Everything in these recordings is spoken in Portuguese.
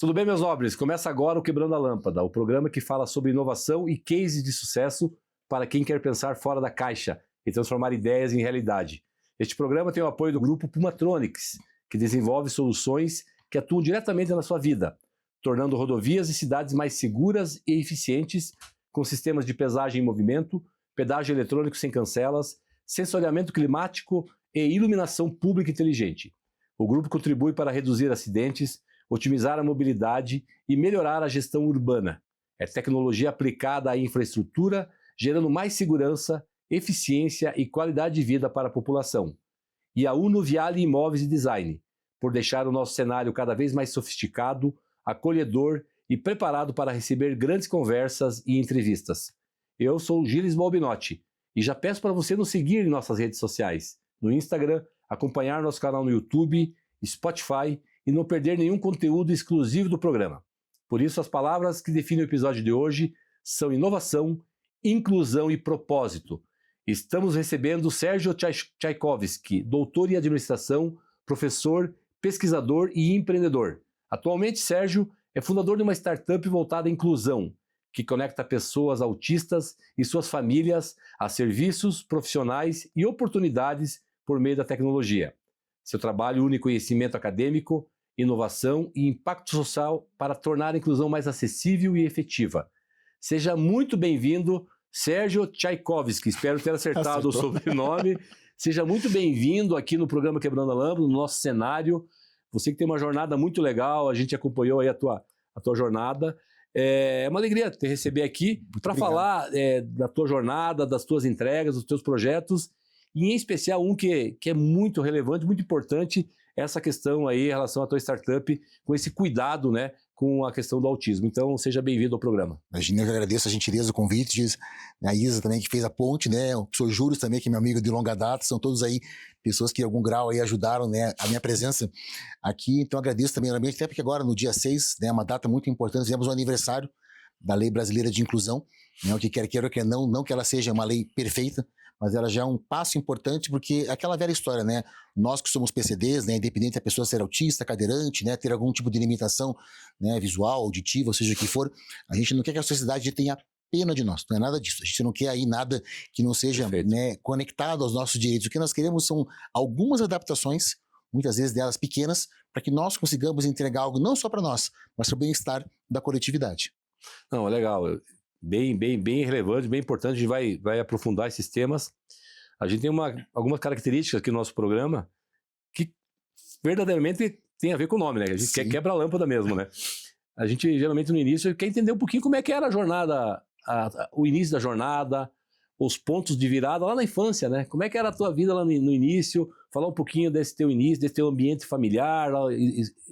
Tudo bem, meus nobres? Começa agora o Quebrando a Lâmpada, o programa que fala sobre inovação e cases de sucesso para quem quer pensar fora da caixa e transformar ideias em realidade. Este programa tem o apoio do grupo Pumatronics, que desenvolve soluções que atuam diretamente na sua vida, tornando rodovias e cidades mais seguras e eficientes, com sistemas de pesagem em movimento, pedágio eletrônico sem cancelas, sensoriamento climático e iluminação pública inteligente. O grupo contribui para reduzir acidentes, otimizar a mobilidade e melhorar a gestão urbana. É tecnologia aplicada à infraestrutura, gerando mais segurança, eficiência e qualidade de vida para a população. E a Uno Viale Imóveis e Design, por deixar o nosso cenário cada vez mais sofisticado, acolhedor e preparado para receber grandes conversas e entrevistas. Eu sou o Gilles Balbinotti e já peço para você nos seguir em nossas redes sociais, no Instagram, acompanhar nosso canal no YouTube, Spotify e não perder nenhum conteúdo exclusivo do programa. Por isso, as palavras que definem o episódio de hoje são inovação, inclusão e propósito. Estamos recebendo Sérgio Tchaikovsky, doutor em administração, professor, pesquisador e empreendedor. Atualmente, Sérgio é fundador de uma startup voltada à inclusão, que conecta pessoas autistas e suas famílias a serviços, profissionais e oportunidades por meio da tecnologia. Seu trabalho une conhecimento acadêmico, inovação e impacto social para tornar a inclusão mais acessível e efetiva. Seja muito bem-vindo, Sérgio Tchaikovsky. Espero ter acertado o sobrenome. Seja muito bem-vindo aqui no programa Quebrando a Lâmpada, no nosso cenário. Você que tem uma jornada muito legal, a gente acompanhou aí a tua jornada. É uma alegria te receber aqui para falar da tua jornada, das tuas entregas, dos teus projetos, e em especial um que é muito relevante, muito importante, essa questão aí em relação à tua startup, com esse cuidado, né, com a questão do autismo. Então, seja bem-vindo ao programa. Imagina, eu que agradeço a gentileza do convite, a Isa também que fez a ponte, né, o professor Júlio também, que é meu amigo de longa data, são todos aí pessoas que em algum grau aí ajudaram, né, a minha presença aqui. Então, agradeço também, até porque agora, no dia 6, né, uma data muito importante, fizemos o aniversário da Lei Brasileira de Inclusão, né, o que quer queira ou quer não que ela seja uma lei perfeita, mas ela já é um passo importante, porque aquela velha história, né? Nós que somos PCDs, né? Independente da pessoa ser autista, cadeirante, né? Ter algum tipo de limitação, né? Visual, auditiva, ou seja o que for, a gente não quer que a sociedade tenha pena de nós, não é nada disso. A gente não quer aí nada que não seja, né, conectado aos nossos direitos. O que nós queremos são algumas adaptações, muitas vezes delas pequenas, para que nós consigamos entregar algo não só para nós, mas para o bem-estar da coletividade. Não, é legal. Bem relevante, bem importante, a gente vai aprofundar esses temas. A gente tem algumas características aqui no nosso programa que verdadeiramente tem a ver com o nome, né? A gente quebra a lâmpada mesmo, né? A gente geralmente no início quer entender um pouquinho como é que era a jornada, o início da jornada, os pontos de virada lá na infância, né? Como é que era a tua vida lá no início, falar um pouquinho desse teu início, desse teu ambiente familiar,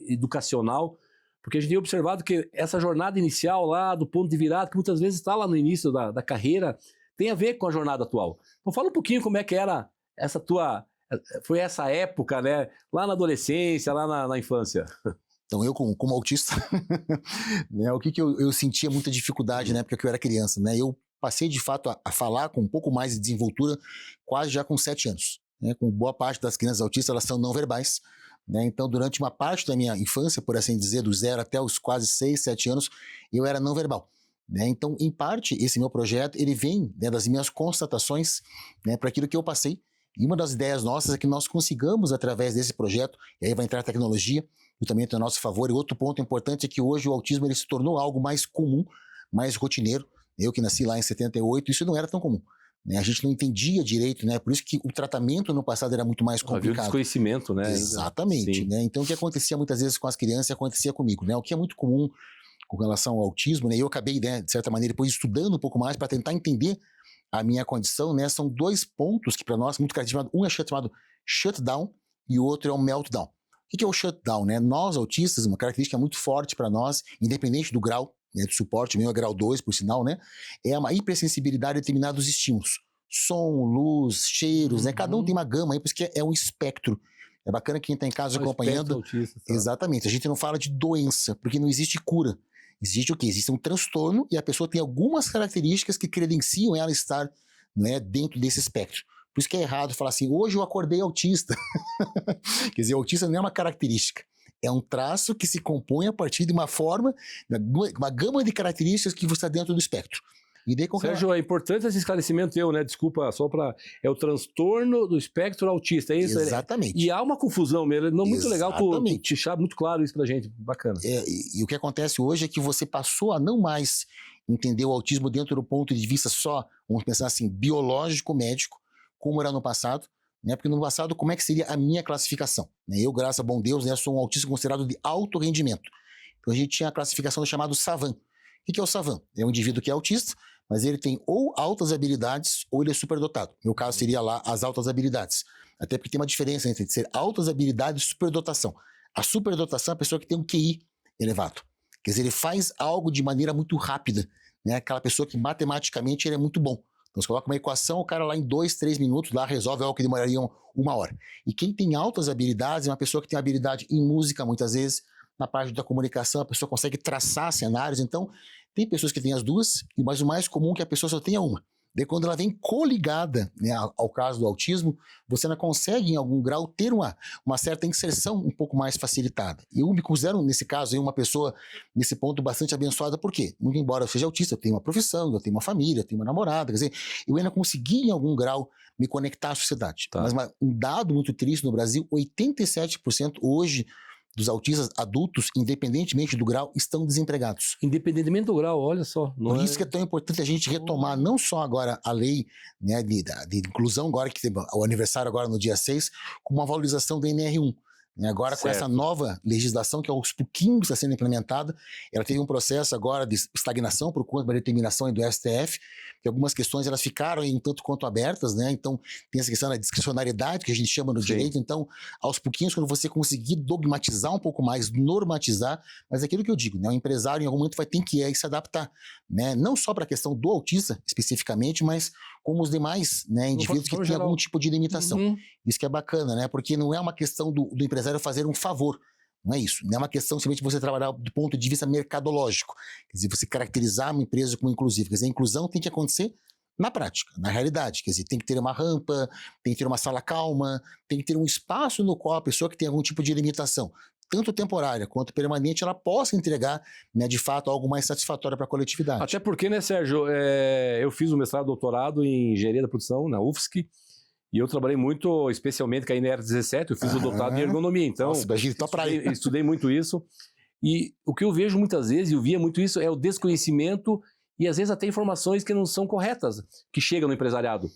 educacional. Porque a gente tem observado que essa jornada inicial lá, do ponto de virada, que muitas vezes está lá no início da carreira, tem a ver com a jornada atual. Então fala um pouquinho como é que era foi essa época, né? Lá na adolescência, lá na infância. Então eu como autista, né, o que eu sentia muita dificuldade na época que eu era criança, né? Eu passei de fato a falar com um pouco mais de desenvoltura quase já com 7 anos. Né? Com boa parte das crianças autistas, elas são não verbais. Né? Então, durante uma parte da minha infância, por assim dizer, do 0 até os quase 6, 7 anos, eu era não verbal. Né? Então, em parte, esse meu projeto, ele vem, né, das minhas constatações, né, para aquilo que eu passei. E uma das ideias nossas é que nós consigamos, através desse projeto, e aí vai entrar a tecnologia, e também tem a nosso favor. E outro ponto importante é que hoje o autismo ele se tornou algo mais comum, mais rotineiro. Eu que nasci lá em 78, isso não era tão comum. Né? A gente não entendia direito, né? Por isso que o tratamento no passado era muito mais complicado. Havia desconhecimento, né? Exatamente. Né? Então, o que acontecia muitas vezes com as crianças, acontecia comigo. Né? O que é muito comum com relação ao autismo, né? Eu acabei, né, de certa maneira, depois estudando um pouco mais para tentar entender a minha condição, né? São 2 pontos que para nós, muito característicos, um é chamado shutdown e o outro é o meltdown. O que é o shutdown? Né? Nós, autistas, uma característica muito forte para nós, independente do grau, né, de suporte, o meu é grau 2, por sinal, né? É uma hipersensibilidade a determinados estímulos. Som, luz, cheiros, né? Cada um tem uma gama aí, por isso que é um espectro. É bacana quem está em casa acompanhando. Autista, tá? Exatamente. A gente não fala de doença, porque não existe cura. Existe o quê? Existe um transtorno e a pessoa tem algumas características que credenciam ela estar, né, dentro desse espectro. Por isso que é errado falar assim, hoje eu acordei autista. Quer dizer, autista não é uma característica, É um traço que se compõe a partir de uma forma, uma gama de características que está dentro do espectro. E daí, Sérgio, é importante esse esclarecimento teu, né? Desculpa, só para... É o transtorno do espectro autista, é isso? Exatamente. E há uma confusão mesmo, não muito legal tu Exatamente. deixar muito claro isso pra gente, bacana. E o que acontece hoje é que você passou a não mais entender o autismo dentro do ponto de vista só, vamos pensar assim, biológico, médico, como era no passado, né? Porque no passado, como é que seria a minha classificação? Né? Eu, graças a bom Deus, né, sou um autista considerado de alto rendimento. Então a gente tinha a classificação chamada SAVAN. O que é o SAVAN? É um indivíduo que é autista, mas ele tem ou altas habilidades ou ele é superdotado. No meu caso, seria lá as altas habilidades. Até porque tem uma diferença entre ser altas habilidades e superdotação. A superdotação é a pessoa que tem um QI elevado. Quer dizer, ele faz algo de maneira muito rápida. Né? Aquela pessoa que matematicamente ele é muito bom. Então, você coloca uma equação, o cara lá em 2, 3 minutos lá resolve algo que demoraria 1 hora. E quem tem altas habilidades é uma pessoa que tem habilidade em música, muitas vezes, na parte da comunicação, a pessoa consegue traçar cenários. Então, tem pessoas que têm as duas, mas o mais comum é que a pessoa só tenha uma. Daí, quando ela vem coligada, né, ao caso do autismo, você não consegue, em algum grau, ter uma certa inserção um pouco mais facilitada. E eu me considero, nesse caso, uma pessoa, nesse ponto, bastante abençoada. Por quê? Muito embora eu seja autista, eu tenho uma profissão, eu tenho uma família, eu tenho uma namorada. Quer dizer, eu ainda consegui, em algum grau, me conectar à sociedade. Tá. Mas um dado muito triste no Brasil, 87% hoje dos autistas adultos, independentemente do grau, estão desempregados. Independentemente do grau, olha só. Por isso que é tão importante a gente retomar não só agora a lei, né, de inclusão, agora que tem o aniversário agora no dia 6, com uma valorização do NR1. Agora, certo, com essa nova legislação que aos pouquinhos está sendo implementada, ela teve um processo agora de estagnação por conta da determinação do STF, que algumas questões elas ficaram um tanto quanto abertas, né? Então, tem essa questão da discricionariedade, que a gente chama no direito. Então, aos pouquinhos, quando você conseguir dogmatizar um pouco mais, normatizar, mas é aquilo que eu digo, né? O empresário, em algum momento, vai ter que se adaptar, né? Não só para a questão do autista, especificamente, mas como os demais, né, indivíduos que têm algum tipo de limitação. Uhum. Isso que é bacana, né? Porque não é uma questão do empresário fazer um favor. Não é isso. Não é uma questão simplesmente você trabalhar do ponto de vista mercadológico. Quer dizer, você caracterizar uma empresa como inclusiva. Quer dizer, a inclusão tem que acontecer na prática, na realidade. Quer dizer, tem que ter uma rampa, tem que ter uma sala calma, tem que ter um espaço no qual a pessoa que tem algum tipo de limitação, tanto temporária quanto permanente, ela possa entregar, né, de fato, algo mais satisfatório para a coletividade. Até porque, né, Sérgio, eu fiz o mestrado e doutorado em engenharia da produção na UFSC, e eu trabalhei muito, especialmente, que aí na era 17, eu fiz o doutorado em ergonomia, então estudei muito isso. E o que eu vejo muitas vezes, e eu via muito isso, é o desconhecimento e às vezes até informações que não são corretas, que chegam no empresariado.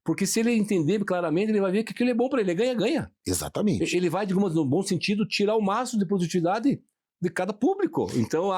Porque se ele entender claramente, ele vai ver que aquilo é bom para ele, ganha-ganha. Exatamente. Ele vai, digamos, no bom sentido, tirar o máximo de produtividade de cada público. Então,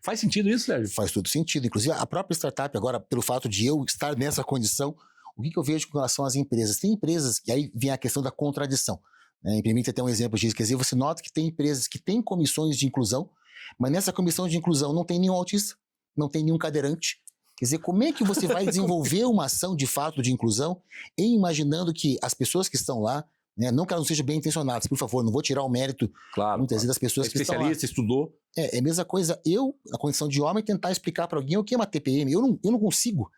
faz sentido isso, Sérgio? Faz todo sentido. Inclusive, a própria startup, agora, pelo fato de eu estar nessa condição, o que eu vejo com relação às empresas? Tem empresas, e aí vem a questão da contradição. Né? Permite até um exemplo disso. Quer dizer, você nota que tem empresas que têm comissões de inclusão, mas nessa comissão de inclusão não tem nenhum autista, não tem nenhum cadeirante. Quer dizer, como é que você vai desenvolver uma ação de fato de inclusão imaginando que as pessoas que estão lá, né, não que elas não sejam bem intencionadas, por favor, não vou tirar o mérito, muitas vezes, das pessoas que estão lá. Especialista, estudou. É a mesma coisa eu, na condição de homem, tentar explicar para alguém o que é uma TPM. Eu não consigo.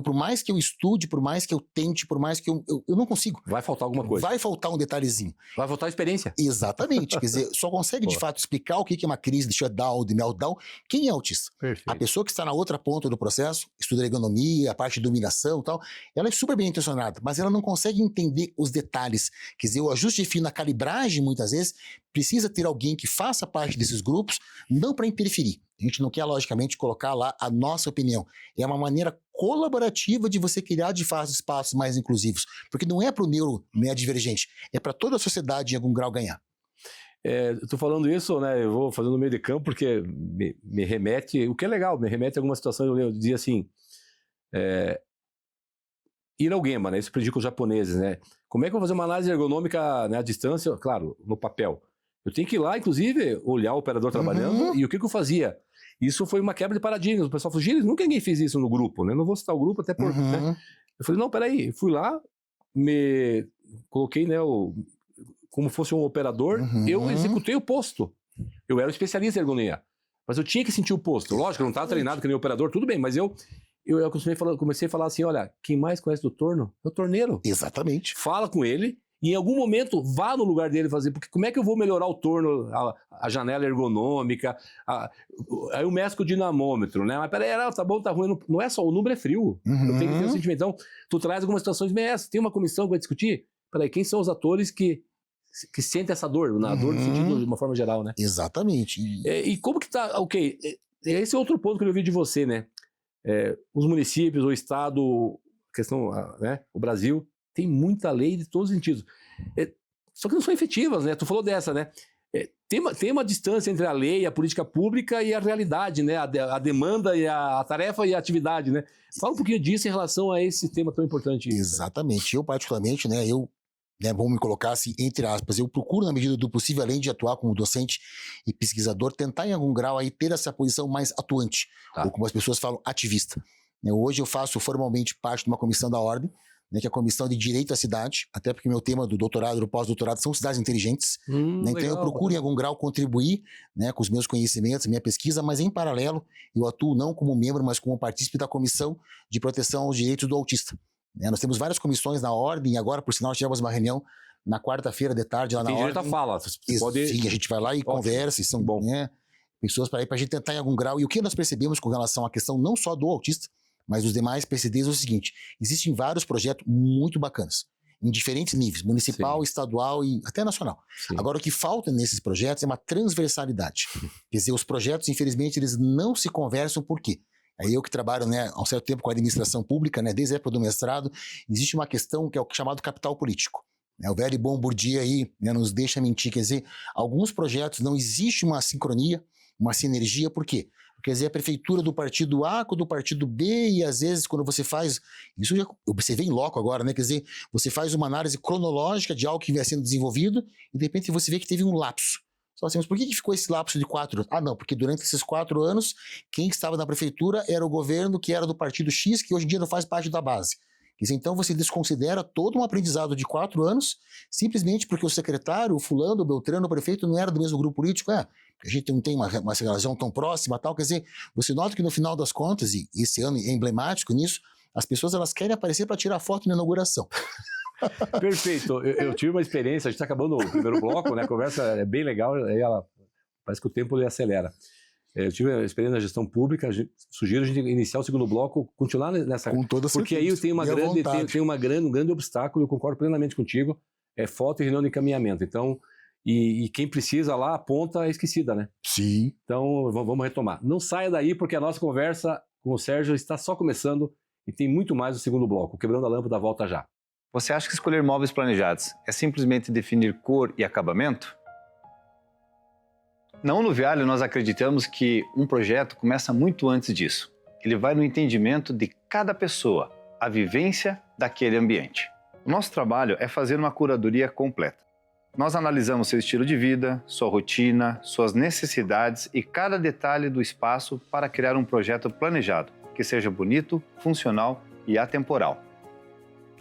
Por mais que eu estude, por mais que eu tente, por mais que eu não consigo. Vai faltar alguma coisa. Vai faltar um detalhezinho. Vai faltar experiência. Exatamente. Quer dizer, só consegue, de fato, explicar o que é uma crise de shutdown, de meltdown, quem é autista. Perfeito. A pessoa que está na outra ponta do processo, estuda ergonomia, a parte de dominação e tal, ela é super bem intencionada, mas ela não consegue entender os detalhes. Quer dizer, o ajuste fino, a calibragem, muitas vezes, precisa ter alguém que faça parte desses grupos, não para interferir. A gente não quer, logicamente, colocar lá a nossa opinião. É uma maneira colaborativa de você criar, de fato, espaços mais inclusivos. Porque não é para o neurodivergente, é para toda a sociedade, em algum grau, ganhar. Eu tô falando isso, né? Eu vou fazendo no meio de campo porque me remete, o que é legal, me remete a alguma situação. Eu dizia assim, ir ao Gemba, né? Isso prejudica os japoneses, né? Como é que eu vou fazer uma análise ergonômica, né, à distância? Claro, no papel. Eu tenho que ir lá, inclusive, olhar o operador trabalhando, e o que eu fazia? Isso foi uma quebra de paradigmas. O pessoal falou, Gilles, nunca ninguém fez isso no grupo, né? Não vou citar o grupo, até por... Né? Eu falei, não, peraí. Fui lá, me coloquei, né, como fosse um operador, eu executei o posto. Eu era um especialista em ergonomia, mas eu tinha que sentir o posto. Lógico, eu não estava treinado que nem operador, tudo bem, mas eu comecei a falar assim, olha, quem mais conhece do torno é o torneiro. Exatamente. Fala com ele, e em algum momento vá no lugar dele fazer, porque como é que eu vou melhorar o torno, a janela ergonômica, aí o mexe com o dinamômetro, né? Mas peraí, tá bom, tá ruim, não é só, o número é frio, eu tenho que ter um sentimento. Então, tu traz algumas situações, mas tem uma comissão que vai discutir, peraí, quem são os atores que sentem essa dor, na dor no sentido de uma forma geral, né? Exatamente. E como que tá, ok, esse é outro ponto que eu vi de você, né? Os municípios, o estado, questão, né? O Brasil tem muita lei de todos os sentidos. Só que não são efetivas, né? Tu falou dessa, né? Tem uma distância entre a lei, a política pública e a realidade, né? A demanda e a tarefa e a atividade, né? Fala um pouquinho disso em relação a esse tema tão importante. Exatamente. Eu, particularmente, né? Vamos me colocar assim, entre aspas, eu procuro, na medida do possível, além de atuar como docente e pesquisador, tentar em algum grau aí ter essa posição mais atuante, ou como as pessoas falam, ativista. Hoje eu faço formalmente parte de uma comissão da Ordem, que é a Comissão de Direito à Cidade, até porque meu tema do doutorado e do pós-doutorado são cidades inteligentes. Então legal, eu procuro em algum grau contribuir, com os meus conhecimentos, minha pesquisa, mas em paralelo eu atuo não como membro, mas como partícipe da Comissão de Proteção aos Direitos do Autista. Nós temos várias comissões na Ordem, e agora, por sinal, tivemos uma reunião na quarta-feira de tarde lá na Ordem. Tem direito à fala. Sim, a gente vai lá e conversa, e são pessoas para a gente tentar em algum grau. E o que nós percebemos com relação à questão não só do autista, mas dos demais PCDs é o seguinte: existem vários projetos muito bacanas, em diferentes níveis, municipal, estadual e até nacional. Sim. Agora, o que falta nesses projetos é uma transversalidade. Quer dizer, os projetos, infelizmente, eles não se conversam. Por quê? Aí eu que trabalho há um certo tempo com a administração pública, desde a época do mestrado, existe uma questão que é o chamado capital político. O velho e bom Bourdieu aí nos deixa mentir. Quer dizer, alguns projetos não existe uma sincronia, uma sinergia. Por quê? Quer dizer, a prefeitura do partido A com do partido B, e às vezes quando você faz, isso você vê em loco agora, quer dizer, você faz uma análise cronológica de algo que vai sendo desenvolvido e de repente você vê que teve um lapso. Só assim, mas por que ficou esse lapso de 4 anos? Não, porque durante esses 4 anos, quem estava na prefeitura era o governo que era do partido X, que hoje em dia não faz parte da base. Quer dizer, então você desconsidera todo um aprendizado de 4 anos, simplesmente porque o secretário, o fulano, o beltrano, o prefeito não era do mesmo grupo político. A gente não tem uma relação tão próxima, tal. Quer dizer, você nota que no final das contas, e esse ano é emblemático nisso, as pessoas elas querem aparecer para tirar foto na inauguração. Perfeito. Eu tive uma experiência, a gente está acabando o primeiro bloco, a conversa é bem legal, aí parece que o tempo ele acelera. Eu tive uma experiência na gestão pública, sugiro a gente iniciar o segundo bloco, continuar nessa... Com toda certeza. Porque aí tem um grande obstáculo, eu concordo plenamente contigo, é foto e reunião de encaminhamento. Então, e quem precisa lá, a ponta é esquecida, né? Sim. Então, vamos retomar. Não saia daí, porque a nossa conversa com o Sérgio está só começando e tem muito mais no segundo bloco. Quebrando a Lâmpada volta já. Você acha que escolher móveis planejados é simplesmente definir cor e acabamento? Na Unuviale, nós acreditamos que um projeto começa muito antes disso. Ele vai no entendimento de cada pessoa, a vivência daquele ambiente. O nosso trabalho é fazer uma curadoria completa. Nós analisamos seu estilo de vida, sua rotina, suas necessidades e cada detalhe do espaço para criar um projeto planejado, que seja bonito, funcional e atemporal.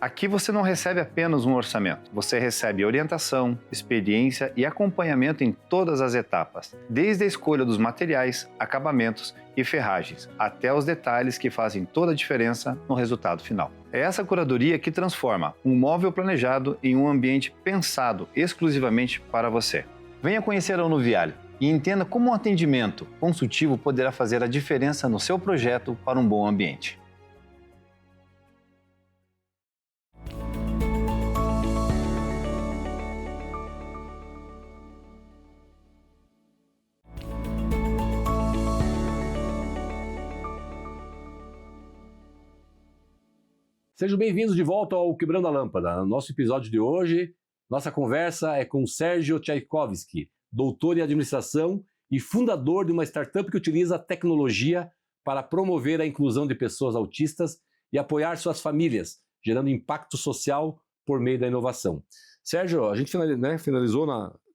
Aqui você não recebe apenas um orçamento, você recebe orientação, experiência e acompanhamento em todas as etapas, desde a escolha dos materiais, acabamentos e ferragens, até os detalhes que fazem toda a diferença no resultado final. É essa curadoria que transforma um móvel planejado em um ambiente pensado exclusivamente para você. Venha conhecer a Unuviale e entenda como um atendimento consultivo poderá fazer a diferença no seu projeto para um bom ambiente. Sejam bem-vindos de volta ao Quebrando a Lâmpada. No nosso episódio de hoje, nossa conversa é com Sérgio Tchaikovsky, doutor em administração e fundador de uma startup que utiliza a tecnologia para promover a inclusão de pessoas autistas e apoiar suas famílias, gerando impacto social por meio da inovação. Sérgio, a gente finalizou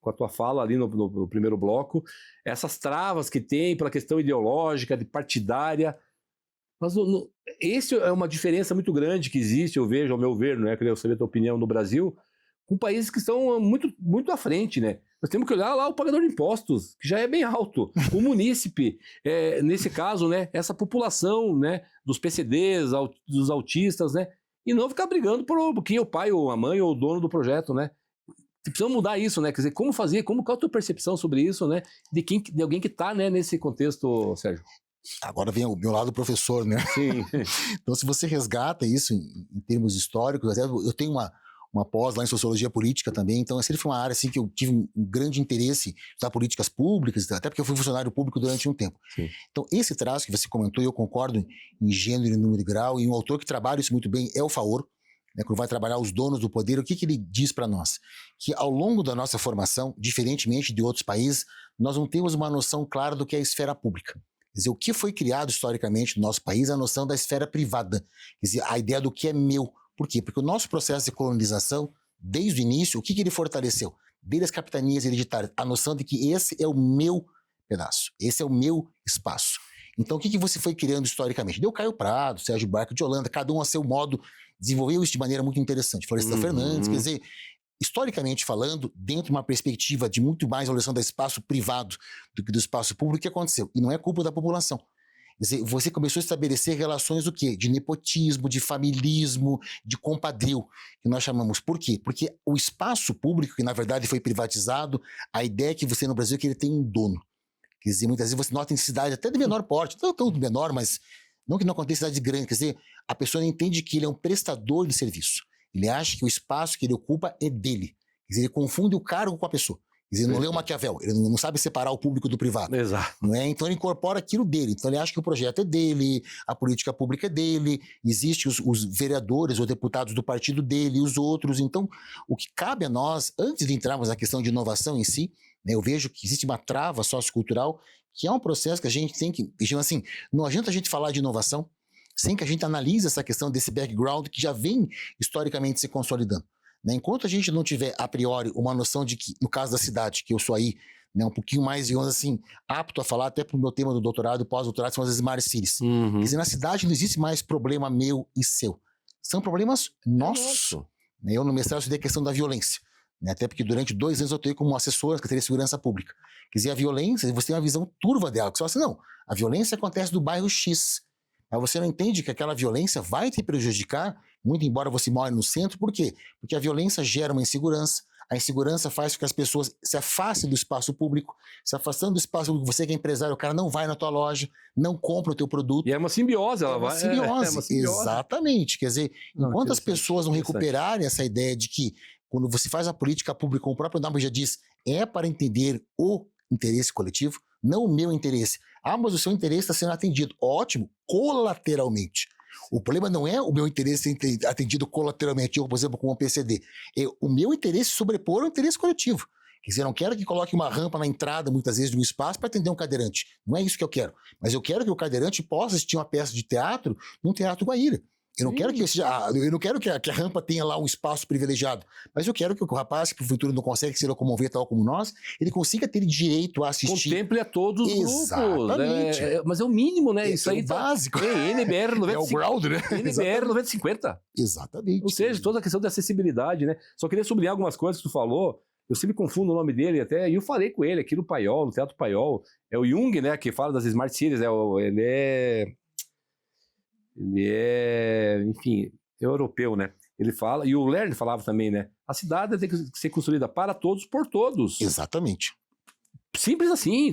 com a tua fala ali no primeiro bloco, essas travas que tem pela questão ideológica, de partidária. Mas esse é uma diferença muito grande que existe, eu vejo, ao meu ver, eu queria saber a tua opinião, no Brasil, com países que estão muito, muito à frente, né? Nós temos que olhar lá o pagador de impostos, que já é bem alto, o munícipe, nesse caso, essa população, dos PCDs, dos autistas, e não ficar brigando por quem é o pai ou a mãe ou o dono do projeto, precisamos mudar isso, né? Quer dizer, como fazer, qual é a tua percepção sobre isso, né? De alguém que está, né, nesse contexto, Sérgio? Agora vem o meu lado professor, né? Sim. Então, se você resgata isso em termos históricos, até eu tenho uma pós lá em Sociologia Política também, então sempre foi uma área assim, que eu tive um grande interesse em estudar políticas públicas, até porque eu fui funcionário público durante um tempo. Sim. Então, esse traço que você comentou, eu concordo em gênero, em número e grau, e um autor que trabalha isso muito bem é o Faoro, né, quando vai trabalhar os donos do poder, o que ele diz para nós? Que ao longo da nossa formação, diferentemente de outros países, nós não temos uma noção clara do que é a esfera pública. Quer dizer, o que foi criado historicamente no nosso país é a noção da esfera privada. Quer dizer, a ideia do que é meu. Por quê? Porque o nosso processo de colonização, desde o início, o que ele fortaleceu? Desde as capitanias hereditárias, a noção de que esse é o meu pedaço, esse é o meu espaço. Então, o que você foi criando historicamente? Deu Caio Prado, Sérgio Buarque de Holanda, cada um a seu modo, desenvolveu isso de maneira muito interessante. Florestan Fernandes, quer dizer, historicamente falando, dentro de uma perspectiva de muito mais evolução do espaço privado do que do espaço público, o que aconteceu? E não é culpa da população. Quer dizer, você começou a estabelecer relações do quê? De nepotismo, de familismo, de compadrio, que nós chamamos. Por quê? Porque o espaço público, que na verdade foi privatizado, a ideia é que você no Brasil é que ele tem um dono. Quer dizer, muitas vezes você nota em cidades até de menor porte, não tão menor, mas não que não aconteça em cidade grande. Quer dizer, a pessoa não entende que ele é um prestador de serviço. Ele acha que o espaço que ele ocupa é dele. Quer dizer, ele confunde o cargo com a pessoa. Quer dizer, ele não leu Maquiavel, ele não sabe separar o público do privado. Exato. Não é? Então ele incorpora aquilo dele. Então ele acha que o projeto é dele, a política pública é dele, existem os vereadores ou deputados do partido dele e os outros. Então, o que cabe a nós, antes de entrarmos na questão de inovação em si, né, eu vejo que existe uma trava sociocultural, que é um processo que a gente tem que... Assim, não adianta a gente falar de inovação sem que a gente analise essa questão desse background que já vem historicamente se consolidando. Né? Enquanto a gente não tiver, a priori, uma noção de que, no caso da cidade, que eu sou aí, né, um pouquinho mais, digamos assim, apto a falar, até para o meu tema do doutorado e pós-doutorado, são as smart cities. Quer dizer, na cidade não existe mais problema meu e seu. São problemas nossos. Né? Eu no mestrado estudei a questão da violência. Né? Até porque durante 2 anos eu atuei como assessor da Secretaria de Segurança Pública. Quer dizer, a violência, você tem uma visão turva dela. Você fala assim, não, a violência acontece do bairro X. Mas você não entende que aquela violência vai te prejudicar, muito embora você more no centro. Por quê? Porque a violência gera uma insegurança, a insegurança faz com que as pessoas se afastem do espaço público, se afastando do espaço público, você que é empresário, o cara não vai na tua loja, não compra o teu produto. E é uma simbiose, ela vai. Simbiose, é uma simbiose. Exatamente. Quer dizer, enquanto as pessoas não recuperarem essa ideia de que, quando você faz a política pública, como o próprio nome já diz, é para entender o interesse coletivo, não o meu interesse. Ah, mas o seu interesse está sendo atendido. Ótimo, colateralmente. O problema não é o meu interesse ser atendido colateralmente, eu, por exemplo, com o PCD. É o meu interesse sobrepor ao interesse coletivo. Quer dizer, eu não quero que coloque uma rampa na entrada, muitas vezes, de um espaço para atender um cadeirante. Não é isso que eu quero. Mas eu quero que o cadeirante possa assistir uma peça de teatro num teatro Guaíra. Eu não quero que a rampa tenha lá um espaço privilegiado, mas eu quero que o rapaz, que no futuro não consegue se locomover tal como nós, ele consiga ter direito a assistir. Contemple a todos os Exatamente. grupos. Mas é o mínimo, né? Isso aí é o básico. NBR 9050. É o ground, né? NBR 9050. Exatamente. Ou seja, toda a questão da acessibilidade, né? Só queria sublinhar algumas coisas que tu falou. Eu sempre confundo o nome dele até, e eu falei com ele aqui no Paiol, no Teatro Paiol. É o Jung, né? Que fala das Smart Cities. Ele é, enfim, europeu, né? Ele fala, e o Lerner falava também, né? A cidade tem que ser construída para todos, por todos. Exatamente. Simples assim.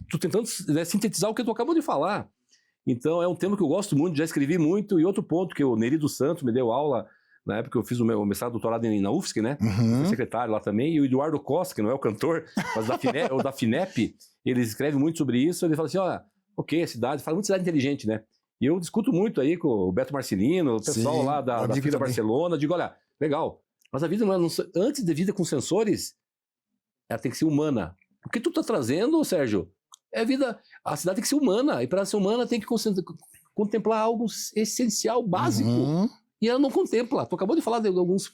Tu tentando, né, sintetizar o que tu acabou de falar. Então, é um tema que eu gosto muito, já escrevi muito. E outro ponto que o Neri dos Santos me deu aula, na época que eu fiz o meu mestrado, doutorado na UFSC, né? Fui secretário lá também. E o Eduardo Costa, que não é o cantor, mas da FINEP, ele escreve muito sobre isso. Ele fala assim, olha, ok, a cidade, fala muito de cidade inteligente, né? E eu discuto muito aí com o Beto Marcelino, o pessoal lá da FIA Barcelona. Digo, olha, legal, mas a vida não é... Antes de vida com sensores, ela tem que ser humana. O que tu tá trazendo, Sérgio, é vida... A cidade tem que ser humana. E para ser humana tem que contemplar algo essencial, básico. E ela não contempla. Tu acabou de falar de alguns...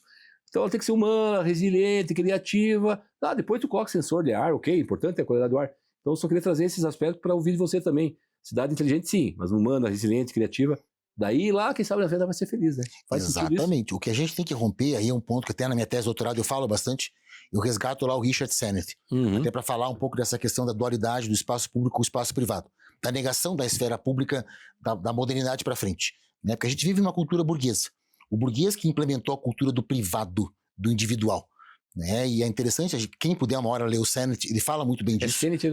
Então ela tem que ser humana, resiliente, criativa. Depois tu coloca sensor de ar, ok, importante é a qualidade do ar. Então eu só queria trazer esses aspectos para ouvir de você também. Cidade inteligente, sim, mas humana, resiliente, criativa. Daí lá, quem sabe na vida vai ser feliz, né? Exatamente. O que a gente tem que romper aí é um ponto que até na minha tese de doutorado eu falo bastante. Eu resgato lá o Richard Sennett, até para falar um pouco dessa questão da dualidade do espaço público com o espaço privado, da negação da esfera pública, da modernidade para frente. Né? Porque a gente vive numa cultura burguesa. O burguês que implementou a cultura do privado, do individual. né? E é interessante, quem puder uma hora ler o Sennett, ele fala muito bem É disso. Sennett,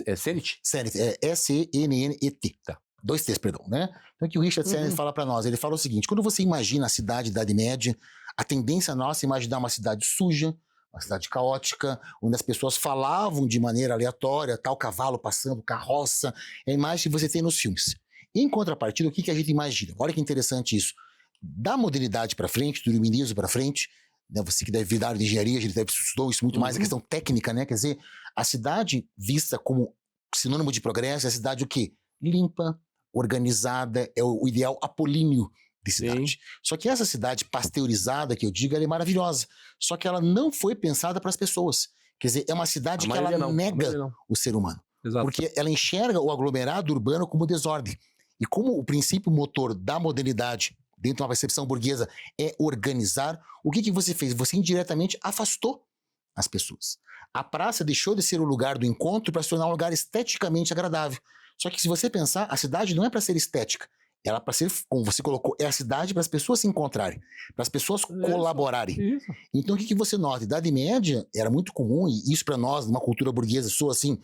é Sennett? Sennett, é S-E-N-N-E-T. Tá. 2 T's, perdão, né? Então, o que o Richard Sennett fala para nós? Ele fala o seguinte: quando você imagina a cidade da Idade Média, a tendência nossa é imaginar uma cidade suja, uma cidade caótica, onde as pessoas falavam de maneira aleatória, tal cavalo passando, carroça, é a imagem que você tem nos filmes. Em contrapartida, o que a gente imagina? Olha que interessante isso. Da modernidade para frente, do iluminismo para frente, né, você que deve vir da área de engenharia, a gente deve estudar isso muito mais, a questão técnica, né? Quer dizer, a cidade vista como sinônimo de progresso é a cidade o quê? Limpa, organizada, é o ideal apolíneo de cidade. Sim. Só que essa cidade pasteurizada, que eu digo, ela é maravilhosa. Só que ela não foi pensada para as pessoas. Quer dizer, é uma cidade que ela nega o ser humano. Exato. Porque ela enxerga o aglomerado urbano como desordem. E como o princípio motor da modernidade, dentro de uma percepção burguesa, é organizar, o que você fez? Você indiretamente afastou as pessoas. A praça deixou de ser o lugar do encontro para se tornar um lugar esteticamente agradável. Só que se você pensar, a cidade não é para ser estética. Ela é para ser, como você colocou, é a cidade para as pessoas se encontrarem, para as pessoas colaborarem. Isso. Então o que você nota? Idade Média era muito comum, e isso para nós, numa cultura burguesa, soa assim,